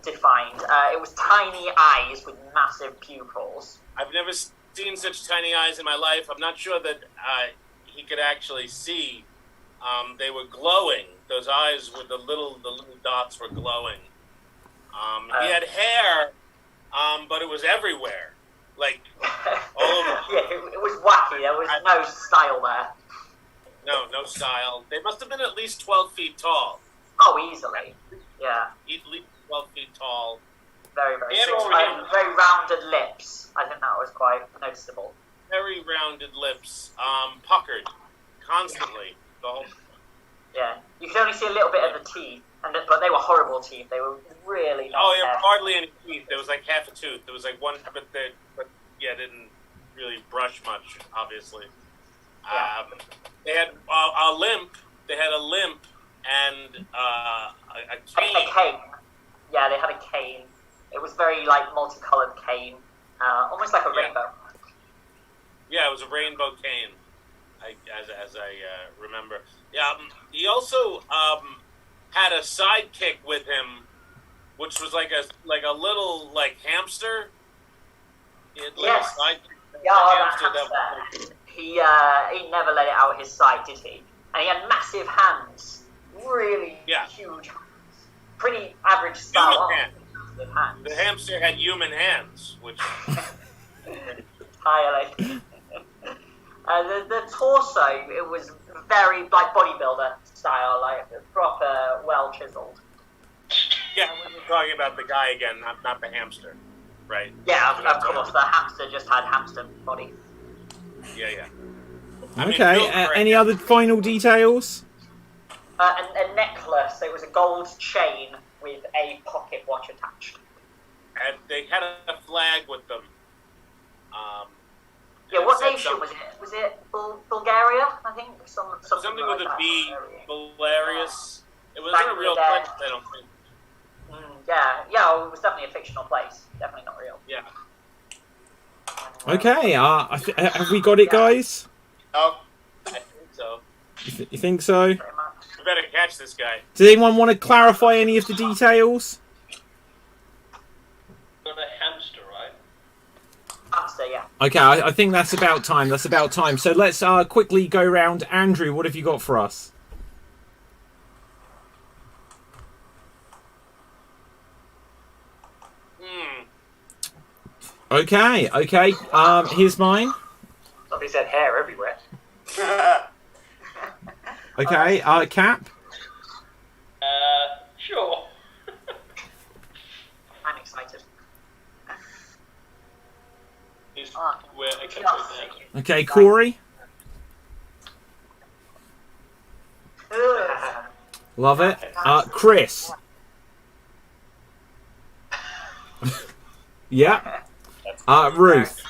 defined. It was tiny eyes with massive pupils. I've never seen such tiny eyes in my life. I'm not sure that he could actually see. They were glowing. Those eyes with the little dots were glowing. He had hair, but it was everywhere, like all over. Yeah, it was wacky. There was no style there. No style. They must have been at least 12 feet tall. Oh, easily. Yeah. At least 12 feet tall. Very, very. Yeah, very rounded lips. I think that was quite noticeable. Very rounded lips, puckered constantly. Yeah, you could only see a little bit of the teeth, but they were horrible teeth. They were really not. Oh, yeah, hardly any teeth. There was like half a tooth. There was like one, but didn't really brush much, obviously. Yeah. They had a limp. They had a limp and a cane. A cane. Yeah, they had a cane. It was very multicolored cane, almost like a rainbow. Yeah, it was a rainbow cane. As I remember. Yeah, he also had a sidekick with him, which was like a little hamster. He had little sidekick. Hamster. He never let it out of his sight, did he? And he had massive hands, really huge hands. Pretty average style. Hands. The hamster had human hands, which entirely. The torso, it was very bodybuilder style, proper, well chiseled. Yeah, we're talking about the guy again, not the hamster, right? Yeah, of course. The hamster just had hamster body. Yeah. Okay. Any other final details? A necklace. It was a gold chain with a pocket watch attached. And they had a flag with them. Yeah, what nation was it? Was it Bulgaria? I think something with like a B. Bulgarius. It wasn't a real Bangladesh. place, I don't think. Yeah, it was definitely a fictional place. Definitely not real. Yeah. Okay. Have we got it, guys? No. I think so. You think so? We better catch this guy. Does anyone want to clarify any of the details? Got a hamster, right? faster, yeah. Okay, I think that's about time. That's about time. So let's quickly go round. Andrew, what have you got for us? Okay. Here's mine. Somebody said hair everywhere. Okay, Cap. Sure. I'm excited. Okay, Corey. Love it. Chris. Yeah. Ruth.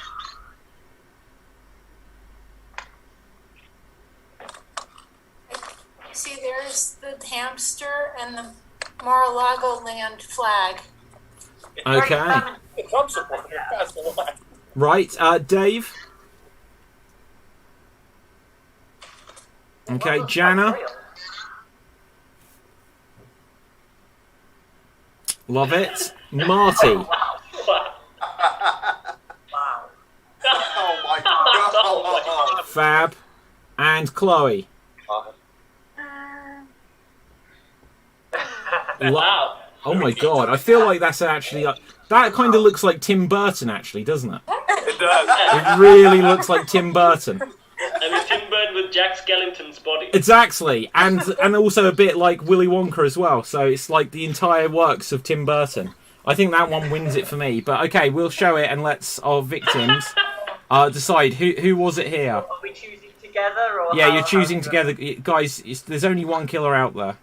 See, there's the hamster and the Mar-a-Lago land flag. Okay. The Trump supporter. That's the one. Right, Dave. Okay, Jana. Love it. Marty. Wow. Oh my god. Fab. And Chloe. Wow. Oh my god, I feel like that's actually... that kind of looks like Tim Burton, actually, doesn't it? It does. It really looks like Tim Burton. And it's Tim Burton with Jack Skellington's body. Exactly, and also a bit like Willy Wonka as well, so it's like the entire works of Tim Burton. I think that one wins it for me, but okay, we'll show it and let's our victims decide. Who was it here? Are we choosing together? Or Yeah, you're choosing together. Guys, there's only one killer out there.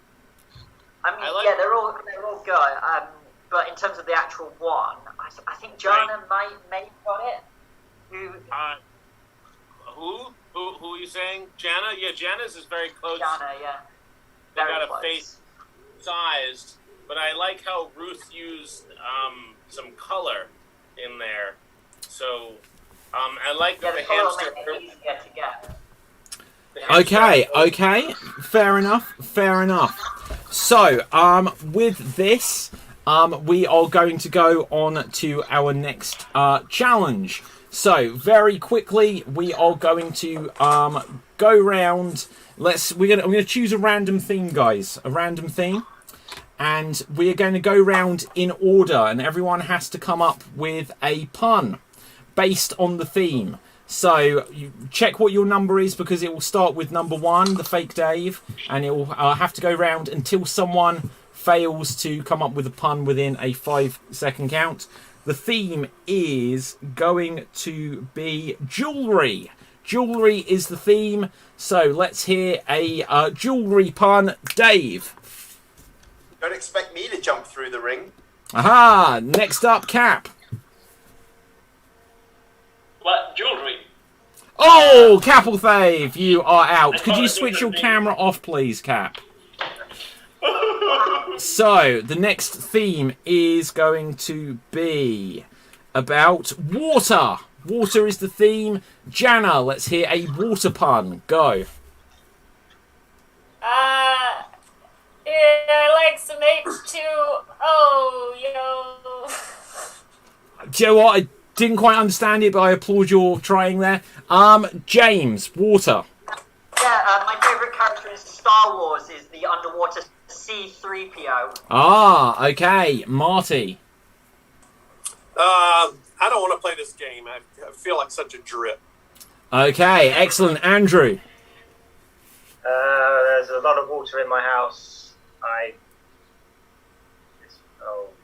I mean, yeah, they're all good. But in terms of the actual one, I think Jana may have got it. Who are you saying? Jana? Yeah, Jana's is very close. Jana, yeah. They Very got close. a face sized, but I like how Ruth used some color in there. So I like Yeah, the the colour will hamster. make it easier to get. Okay. Fair enough. So, with this, we are going to go on to our next challenge. So, very quickly, we are going to go round. I'm going to choose a random theme, guys. A random theme. And we are going to go round in order, and everyone has to come up with a pun based on the theme. So you check what your number is, because it will start with number 1, the fake Dave, and it will have to go round until someone fails to come up with a pun within a 5-second count. The theme is going to be jewellery. Jewellery is the theme, so let's hear a jewellery pun. Dave. Don't expect me to jump through the ring. Aha! Next up, Cap. What? Jewellery. Oh, Capelthave, you are out. Could you switch your camera off, please, Cap? So, the next theme is going to be about water. Water is the theme. Jana, let's hear a water pun. Go. Yeah, I like some H2O, yo. Do you know what? I didn't quite understand it, but I applaud your trying there. James, water. Yeah, my favourite character in Star Wars is the underwater C-3PO. Ah, okay. Marty. I don't want to play this game. I feel like such a drip. Okay, excellent. Andrew. There's a lot of water in my house.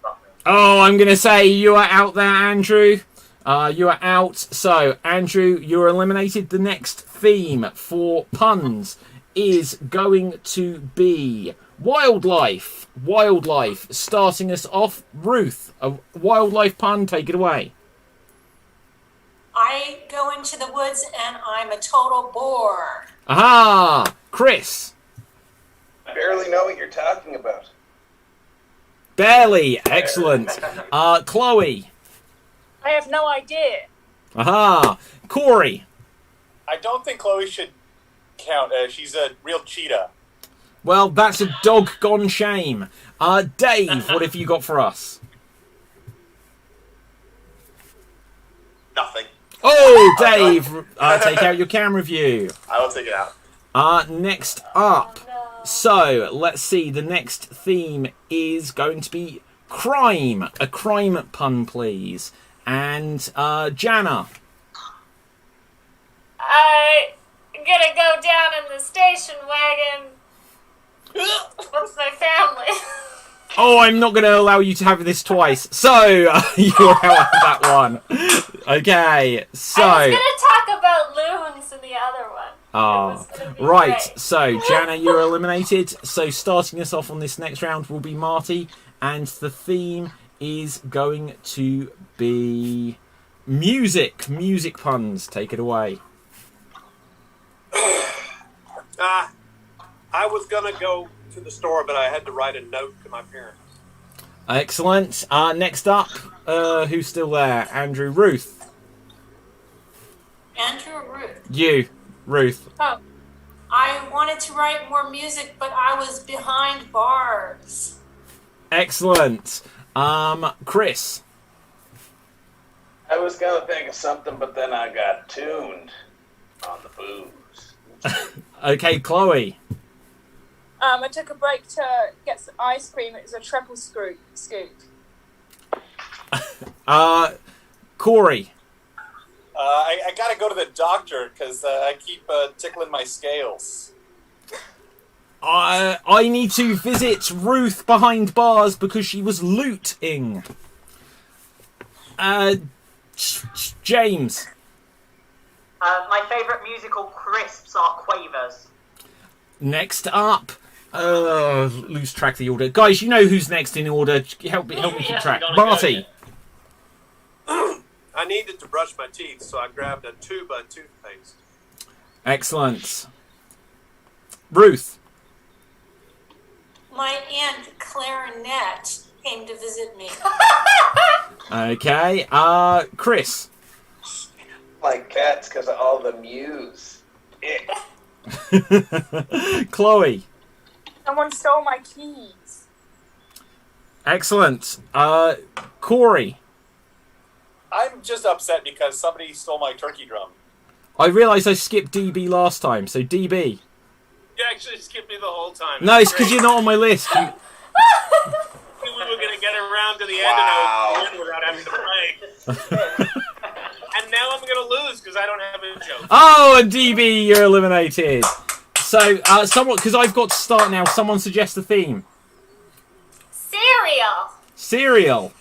Nothing. Oh, I'm going to say you are out there, Andrew. You are out. So, Andrew, you're eliminated. The next theme for puns is going to be wildlife. Wildlife. Starting us off, Ruth. A wildlife pun, take it away. I go into the woods and I'm a total bore. Aha! Chris. I barely know what you're talking about. Barely. Excellent. Chloe. I have no idea. Aha! Corey. I don't think Chloe should count. She's a real cheetah. Well, that's a doggone shame. Dave, what have you got for us? Nothing. Oh, Dave, take out your camera view. I will take it out. Next up. So, let's see. The next theme is going to be crime. A crime pun, please. And, Jana. I'm gonna go down in the station wagon with my family. Oh, I'm not going to allow you to have this twice. So, you're out of that one. Okay, so... I was gonna talk about loons in the other one. Oh, right. Great. So, Jana, you're eliminated. So, starting us off on this next round will be Marty. And the theme is going to be music. Music puns. Take it away. I was going to go to the store, but I had to write a note to my parents. Excellent. Next up, who's still there? Andrew, Ruth. Andrew or Ruth? You, Ruth. Oh, I wanted to write more music, but I was behind bars. Excellent. Chris. I was gonna think of something, but then I got tuned on the booze. Okay, Chloe. I took a break to get some ice cream. It was a triple scoop. Corey. I gotta go to the doctor because I keep tickling my scales. I need to visit Ruth behind bars because she was looting. James. My favourite musical crisps are Quavers. Next up. Lose track of the order. Guys, you know who's next in order. Help me keep track. Marty. I needed to brush my teeth, so I grabbed a tube of toothpaste. Excellent. Ruth. My Aunt Clarinet came to visit me. Okay. Chris. Like cats because of all the mews. Chloe. Someone stole my keys. Excellent. Corey. I'm just upset because somebody stole my turkey drum. I realised I skipped DB last time, so DB. You actually skipped me the whole time. No, it's because you're not on my list. We were going to get around to the end and I was win without having to play. And now I'm going to lose because I don't have a joke. Oh, and DB, you're eliminated. So, someone, because I've got to start now, someone suggest a theme. Cereal.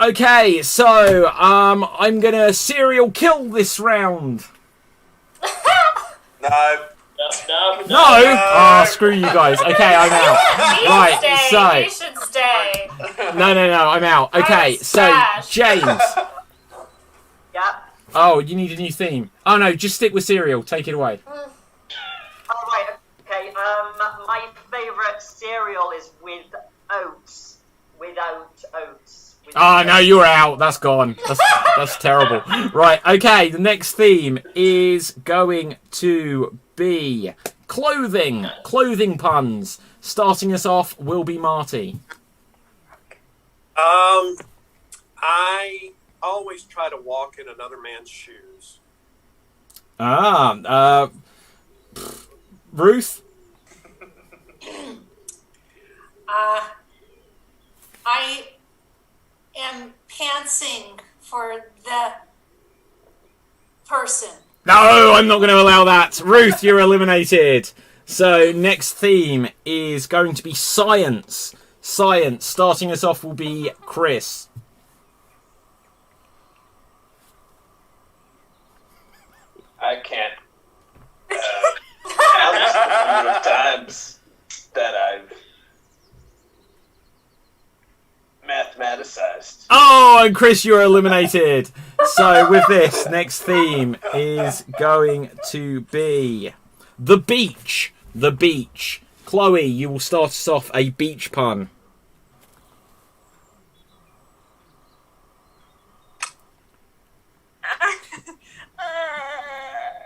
Okay, so, I'm gonna serial kill this round. No. Oh, screw you guys. Okay, I'm out. Right, so. You should stay. No, I'm out. Okay, so, James. Yeah. Oh, you need a new theme. Oh no, just stick with cereal. Take it away. Oh, right, okay. My favourite cereal is with oats. Without oats. Oh no, you're out. That's gone. That's terrible. Right, okay, the next theme is going to be clothing. Clothing puns. Starting us off will be Marty. I always try to walk in another man's shoes. Ruth? I am pantsing for the person. No, I'm not going to allow that. Ruth, you're eliminated. So, next theme is going to be science. Science. Starting us off will be Chris. I can't count the number of times that I've mathematicized. Oh, and Chris, you're eliminated. So, with this, next theme is going to be the beach. The beach. Chloe, you will start us off a beach pun.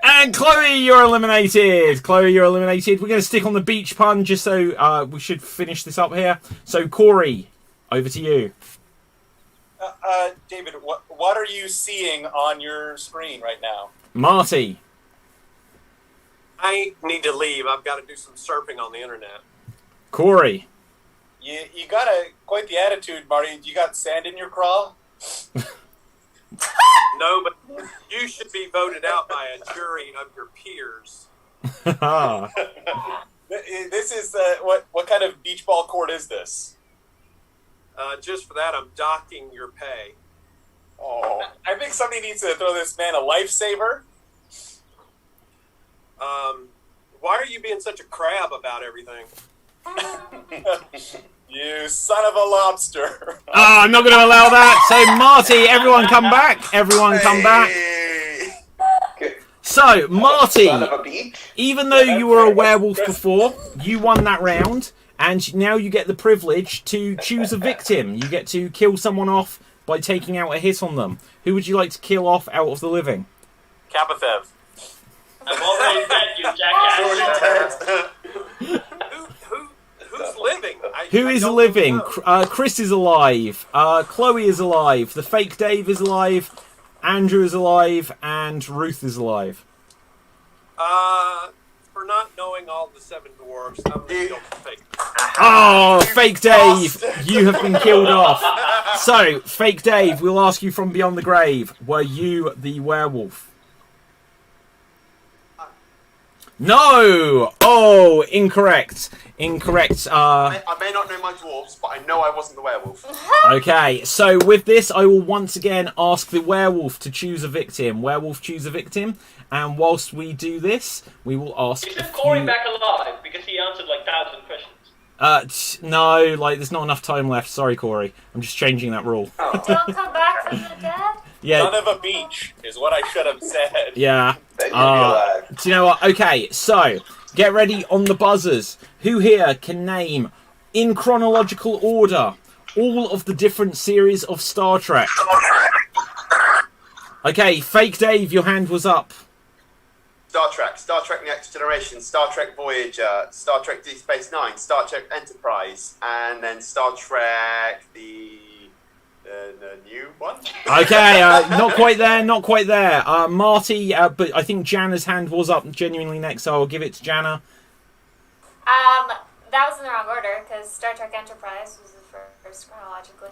And Chloe, you're eliminated. Chloe, you're eliminated. We're going to stick on the beach pun just so we should finish this up here. So, Corey, over to you. David, what are you seeing on your screen right now? Marty. I need to leave. I've got to do some surfing on the internet. Corey. You got quite the attitude, Marty. You got sand in your craw? No, but you should be voted out by a jury of your peers. This is what kind of beach ball court is this? Just for that, I'm docking your pay. Oh, I think somebody needs to throw this man a lifesaver. Why are you being such a crab about everything? You son of a lobster. I'm not going to allow that. So, Marty, everyone come back. Everyone come back. So, Marty, even though you were a werewolf before, you won that round, and now you get the privilege to choose a victim. You get to kill someone off by taking out a hit on them. Who would you like to kill off out of the living? Kapathev. I'm already dead, you jackass. Who's living? Who is living? Chris is alive. Chloe is alive. The fake Dave is alive. Andrew is alive. And Ruth is alive. For not knowing all the 7 dwarfs, I'm going to go fake. Oh, fake Dave! You have been killed off. So, fake Dave, we'll ask you from beyond the grave. Were you the werewolf? No! Oh, incorrect. Incorrect. I may not know my dwarves, but I know I wasn't the werewolf. Okay, so with this, I will once again ask the werewolf to choose a victim. Werewolf, choose a victim. And whilst we do this, we will ask. Is Corey back alive? Because he answered like 1,000 questions. No, there's not enough time left. Sorry, Corey. I'm just changing that rule. Don't come back from the dead? Yeah. Son of a beach is what I should have said. Yeah. Do you know what? Okay, so get ready on the buzzers. Who here can name, in chronological order, all of the different series of Star Trek? Okay, fake Dave, your hand was up. Star Trek Next Generation, Star Trek Voyager, Star Trek Deep Space Nine, Star Trek Enterprise, and then Star Trek the new one. Okay, not quite there, not quite there. Marty, but I think Jana's hand was up genuinely next, so I'll give it to Jana. That was in the wrong order, because Star Trek Enterprise was the first chronologically.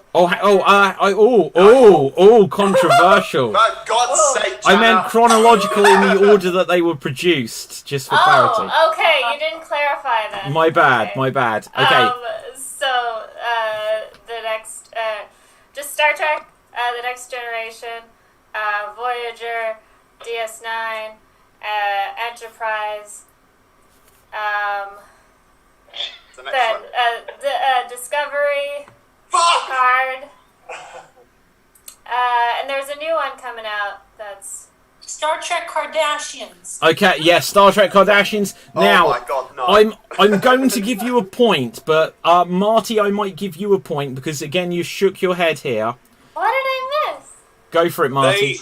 Controversial. For God's sake, I meant chronological in the order that they were produced, just for clarity. Oh, okay, you didn't clarify then. My bad, my bad. Okay. So, the next, just Star Trek, The Next Generation, Voyager, DS9, Enterprise, then Discovery, Picard, and there's a new one coming out that's Star Trek Kardashians. Okay, yeah, Star Trek Kardashians. Now, oh my God, no. I'm going to give you a point, but Marty, I might give you a point because again you shook your head here. What did I miss? Go for it, Marty.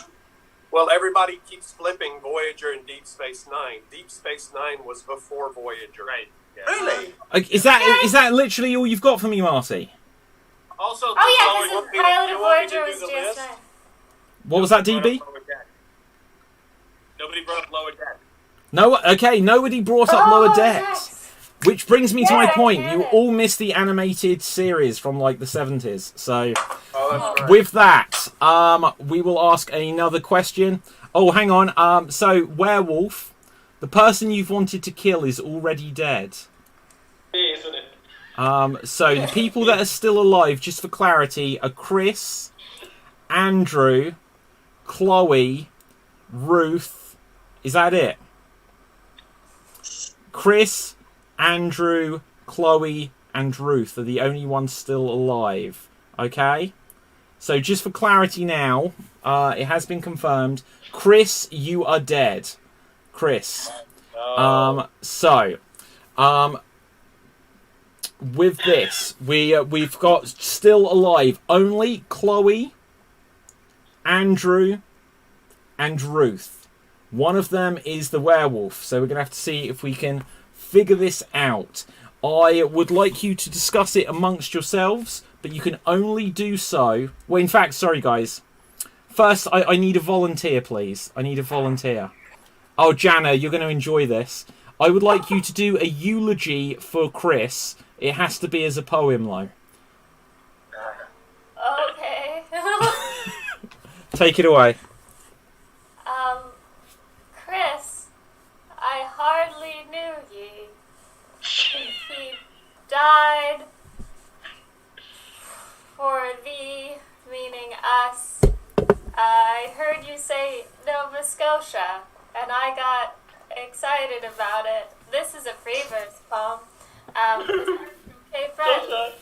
Well, everybody keeps flipping Voyager and Deep Space Nine. Deep Space Nine was before Voyager. Right. Yeah. Really? Is that literally all you've got for me, Marty? Also, because the pilot of Voyager was DS9. What was that, DB? Nobody brought up Lower Deck. No, okay, nobody brought up Lower Decks. Which brings me to my point. You all missed the animated series from like the 70s. So, with that, we will ask another question. Oh, hang on. So, werewolf, the person you've wanted to kill is already dead. Me, isn't it? So the people that are still alive, just for clarity, are Chris, Andrew, Chloe, Ruth. Is that it? Chris, Andrew, Chloe, and Ruth are the only ones still alive. Okay? So just for clarity now, it has been confirmed. Chris, you are dead. Chris. With this, we've got still alive only Chloe, Andrew, and Ruth. One of them is the werewolf, so we're going to have to see if we can figure this out. I would like you to discuss it amongst yourselves, but you can only do so... Well, in fact, sorry, guys. First, I need a volunteer, please. I need a volunteer. Oh, Jana, you're going to enjoy this. I would like you to do a eulogy for Chris. It has to be as a poem, though. Okay. Take it away. Chris, I hardly knew ye. He died for thee, meaning us. I heard you say Nova Scotia, and I got excited about it. This is a free verse poem. Hey, friend.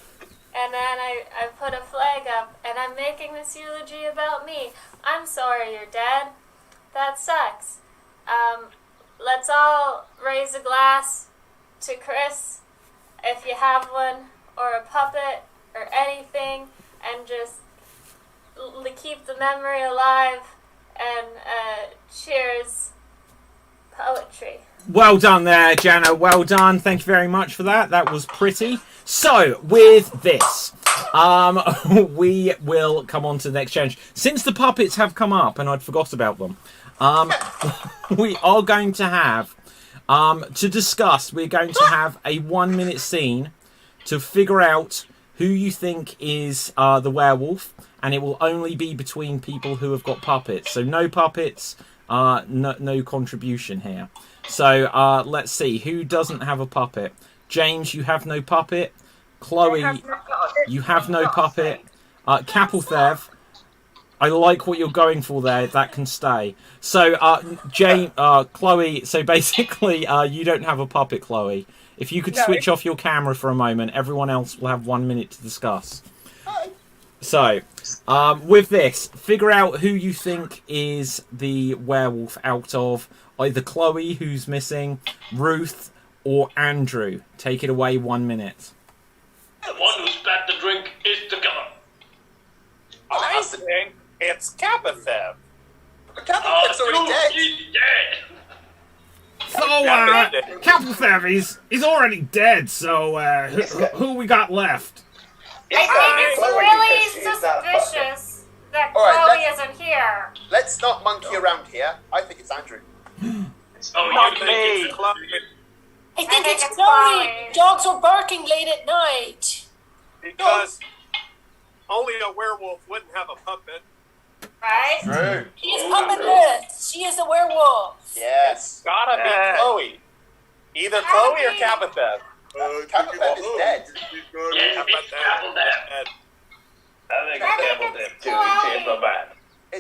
And then I put a flag up, and I'm making this eulogy about me. I'm sorry you're dead. That sucks. Let's all raise a glass to Chris, if you have one, or a puppet, or anything, and just keep the memory alive, and cheers, poetry. Well done there, Jana. Well done. Thank you very much for that. That was pretty. So, with this, we will come on to the next challenge. Since the puppets have come up, and I'd forgot about them, we are going to have, to discuss, we're going to have a 1-minute scene to figure out who you think is the werewolf, and it will only be between people who have got puppets. So no puppets, no contribution here. So let's see, who doesn't have a puppet? James, you have no puppet. Chloe, you have no puppet. Capelthev, I like what you're going for there. That can stay. So, Chloe, so basically, you don't have a puppet, Chloe. If you could switch off your camera for a moment, everyone else will have 1 minute to discuss. So, with this, figure out who you think is the werewolf out of either Chloe, who's missing, Ruth, or Andrew. Take it away, 1 minute. The one who's back the drink is the killer. I think it's Capetheb. Capetheb's already dead. He's dead. So, Capelthev, he's already dead, so who we got left? I think it's really suspicious that Chloe isn't here. Let's not monkey around here. I think it's Andrew. Oh, you think it's Chloe? I think it's Chloe. Dogs were barking late at night. Because only a werewolf wouldn't have a puppet. Right? True. She is puppetless. She is the werewolf. Yes. Gotta be Chloe. Either Chloe or Capetheb. Capetheb is dead. Yes, it's Capetheb. I think it's Capetheb too. He changed my mind.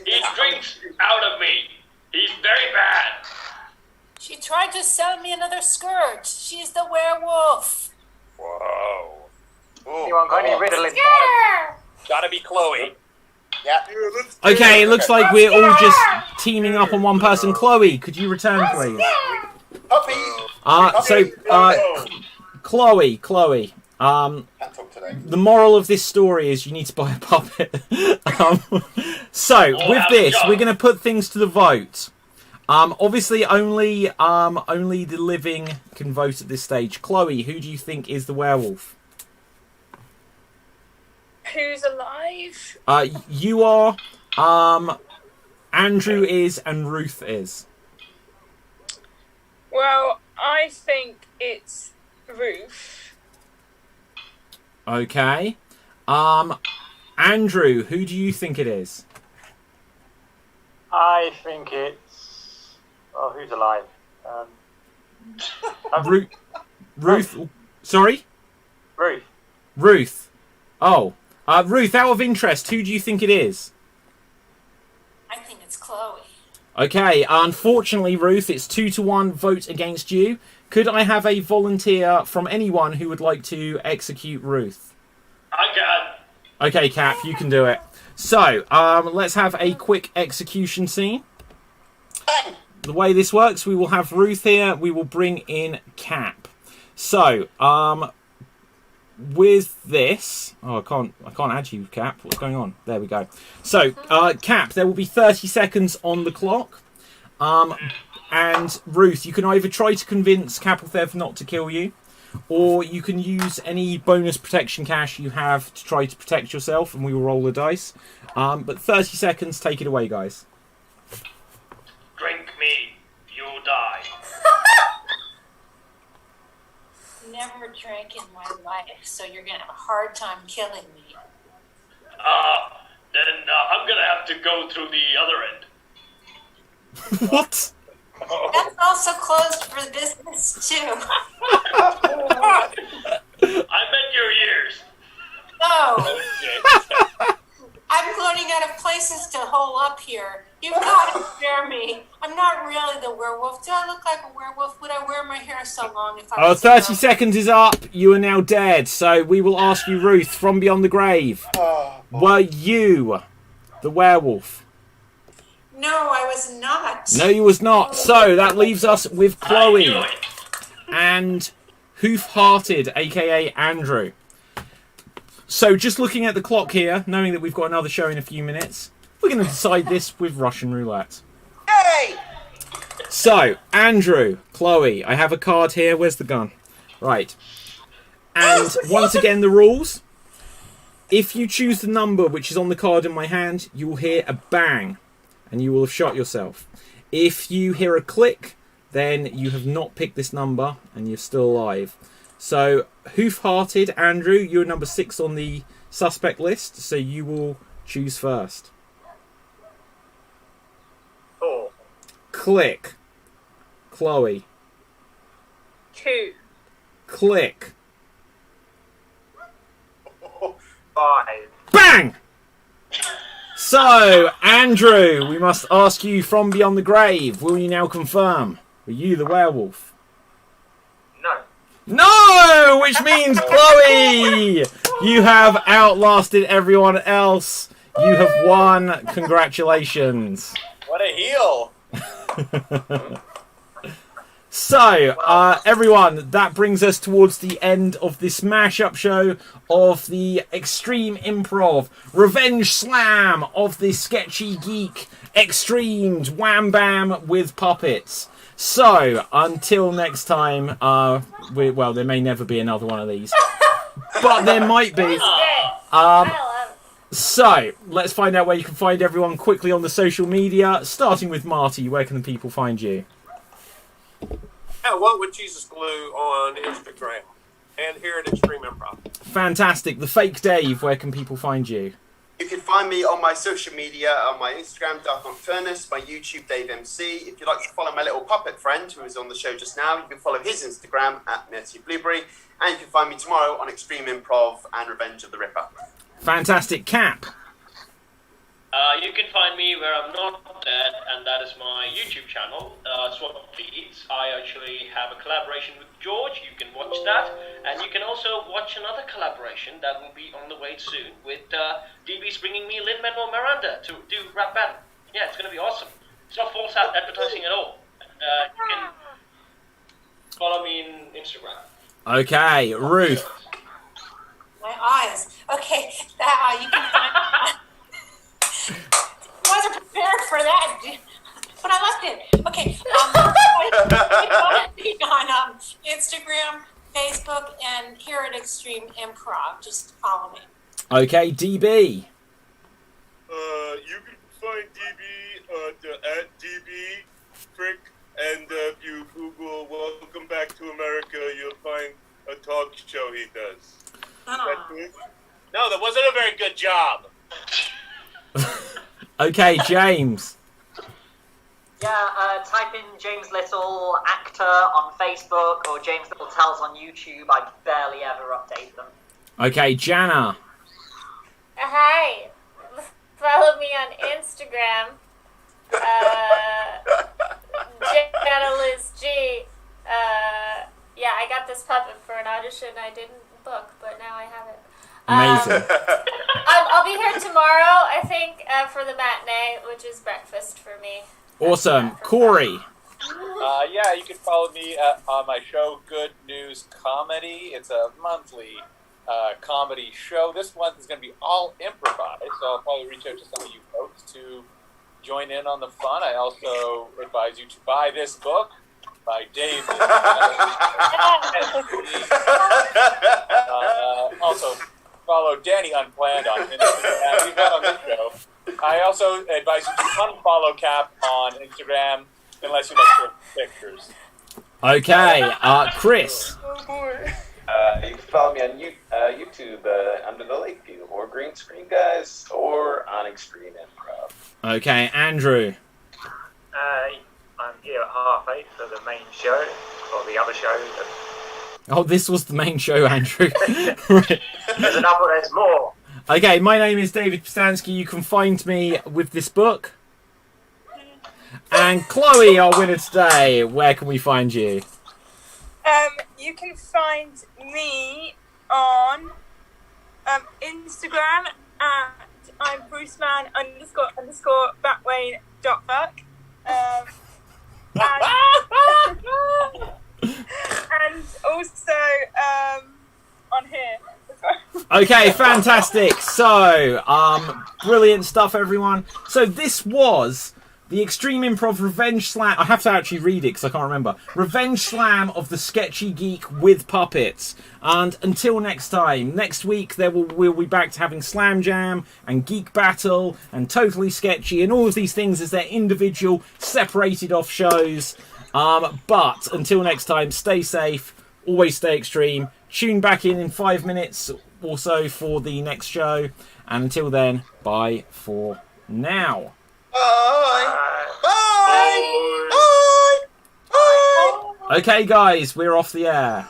He drinks out of me. He's very bad. She tried to sell me another skirt. She's the werewolf. Whoa. Anyone got any riddling? Gotta be Chloe. Yeah. Okay, it looks like we're all just teaming up on one person. Chloe, could you return, please? Puppy. Chloe. Can't talk today. The moral of this story is you need to buy a puppet. With this, we're going to put things to the vote. Obviously, only the living can vote at this stage. Chloe, who do you think is the werewolf? Who's alive? You are. Andrew is, and Ruth is. Well, I think it's Ruth. Okay. Andrew, who do you think it is? I think it's... Oh, who's alive? Ruth. Sorry? Ruth. Oh. Ruth, out of interest, who do you think it is? I think it's Chloe. Okay, unfortunately, Ruth, it's 2-1 vote against you. Could I have a volunteer from anyone who would like to execute Ruth? I can. Okay, Cap, you can do it. So, let's have a quick execution scene. The way this works, we will have Ruth here. We will bring in Cap. So, with this... Oh, I can't add you, Cap. What's going on? There we go. So, Cap, there will be 30 seconds on the clock. And Ruth, you can either try to convince Capelthev not to kill you, or you can use any bonus protection cash you have to try to protect yourself, and we will roll the dice. But 30 seconds, take it away, guys. Drink me, you'll die. Never drank in my life, so you're gonna have a hard time killing me. Then I'm gonna have to go through the other end. What? That's also closed for business too. I meant your ears. Oh, I'm running out of places to hole up here. You've got to spare me. I'm not really the werewolf. Do I look like a werewolf? Would I wear my hair so long if I was 30 seconds is up. You are now dead. So we will ask you, Ruth, from beyond the grave. Were you the werewolf? No, I was not. No, you was not. So that leaves us with Chloe and Hoof-Hearted, aka Andrew. So just looking at the clock here, knowing that we've got another show in a few minutes, we're going to decide this with Russian roulette. Hey! So, Andrew, Chloe, I have a card here. Where's the gun? Right. And once again, the rules. If you choose the number which is on the card in my hand, you will hear a bang, and you will have shot yourself. If you hear a click, then you have not picked this number, and you're still alive. So, Hoof-Hearted, Andrew, you're number 6 on the suspect list, so you will choose first. 4. Click. Chloe. 2. Click. 5. Bang! So, Andrew, we must ask you from beyond the grave, will you now confirm? Were you the werewolf? No! Which means, Chloe, you have outlasted everyone else. You have won. Congratulations. What a heel! So, everyone, that brings us towards the end of this mashup show of the Extreme Improv Revenge Slam of the Sketchy Geek XStreamed Wham Bam with puppets. So, until next time, well, there may never be another one of these, but there might be. So, let's find out where you can find everyone quickly on the social media, starting with Marty. Where can the people find you? What Would Jesus Glue on Instagram and here at Extreme Improv. Fantastic. The Fake Dave, where can people find you? You can find me on my social media, on my Instagram, Dark Nocturnus, my YouTube, Dave MC. If you'd like to follow my little puppet friend who was on the show just now, you can follow his Instagram at Mercy Blueberry. And you can find me tomorrow on Extreme Improv and Revenge of the Ripper. Fantastic. Cap. You can find me where I'm not dead, and that is my YouTube channel, Swap Feeds. I actually have a collaboration with George. You can watch that, and you can also watch another collaboration that will be on the way soon with DB's bringing me Lin-Manuel Miranda to do rap battle. Yeah, it's going to be awesome. It's not false advertising at all. You can follow me in Instagram. Okay, Ruth. My eyes. Okay, that you can find. Wasn't prepared for that, but I left it. Okay, on Instagram, Facebook, and here at Extreme Improv. Just follow me. Okay, DB. You can find DB at DB Frick, and if you Google "Welcome Back to America," you'll find a talk show he does. No, that wasn't a very good job. Okay, James. Yeah, type in James Little actor on Facebook or James Little Tells on YouTube. I barely ever update them. Okay, Jana. Hi. Follow me on Instagram. Jana Liz G. Yeah, I got this puppet for an audition I didn't book, but now I have it. Amazing. I'll be here tomorrow, I think, for the matinee, which is breakfast for me. Awesome. Corey. Yeah, you can follow me on my show, Good News Comedy. It's a monthly comedy show. This month is going to be all improvised, so I'll probably reach out to some of you folks to join in on the fun. I also advise you to buy this book, by David. Also, follow Danny Unplanned on Instagram. He's not on this show. I also advise you to unfollow Cap on Instagram unless you like pictures. Okay, Chris. Oh boy. You can follow me on YouTube under the Lakeview or Green Screen Guys or on Extreme Improv. Okay, Andrew. I'm here at 8:30 for the main show, or the other show. Oh, this was the main show, Andrew. Right. There's more. Okay, my name is David Pistansky. You can find me with this book. And Chloe, our winner today, where can we find you? You can find me on Instagram at I'm Bruceman __backwayne.fuck. And also on here. Okay, fantastic. So, brilliant stuff, everyone. So this was the Extreme Improv Revenge Slam. I have to actually read it because I can't remember. Revenge Slam of the Sketchy Geek with puppets. And until next time, next week we'll be back to having Slam Jam and Geek Battle and Totally Sketchy and all of these things as their individual, separated off shows. But until next time, stay safe, always stay extreme. Tune back in 5 minutes or so for the next show. And until then, bye for now. Bye. Bye. Bye. Bye. Okay, guys, we're off the air.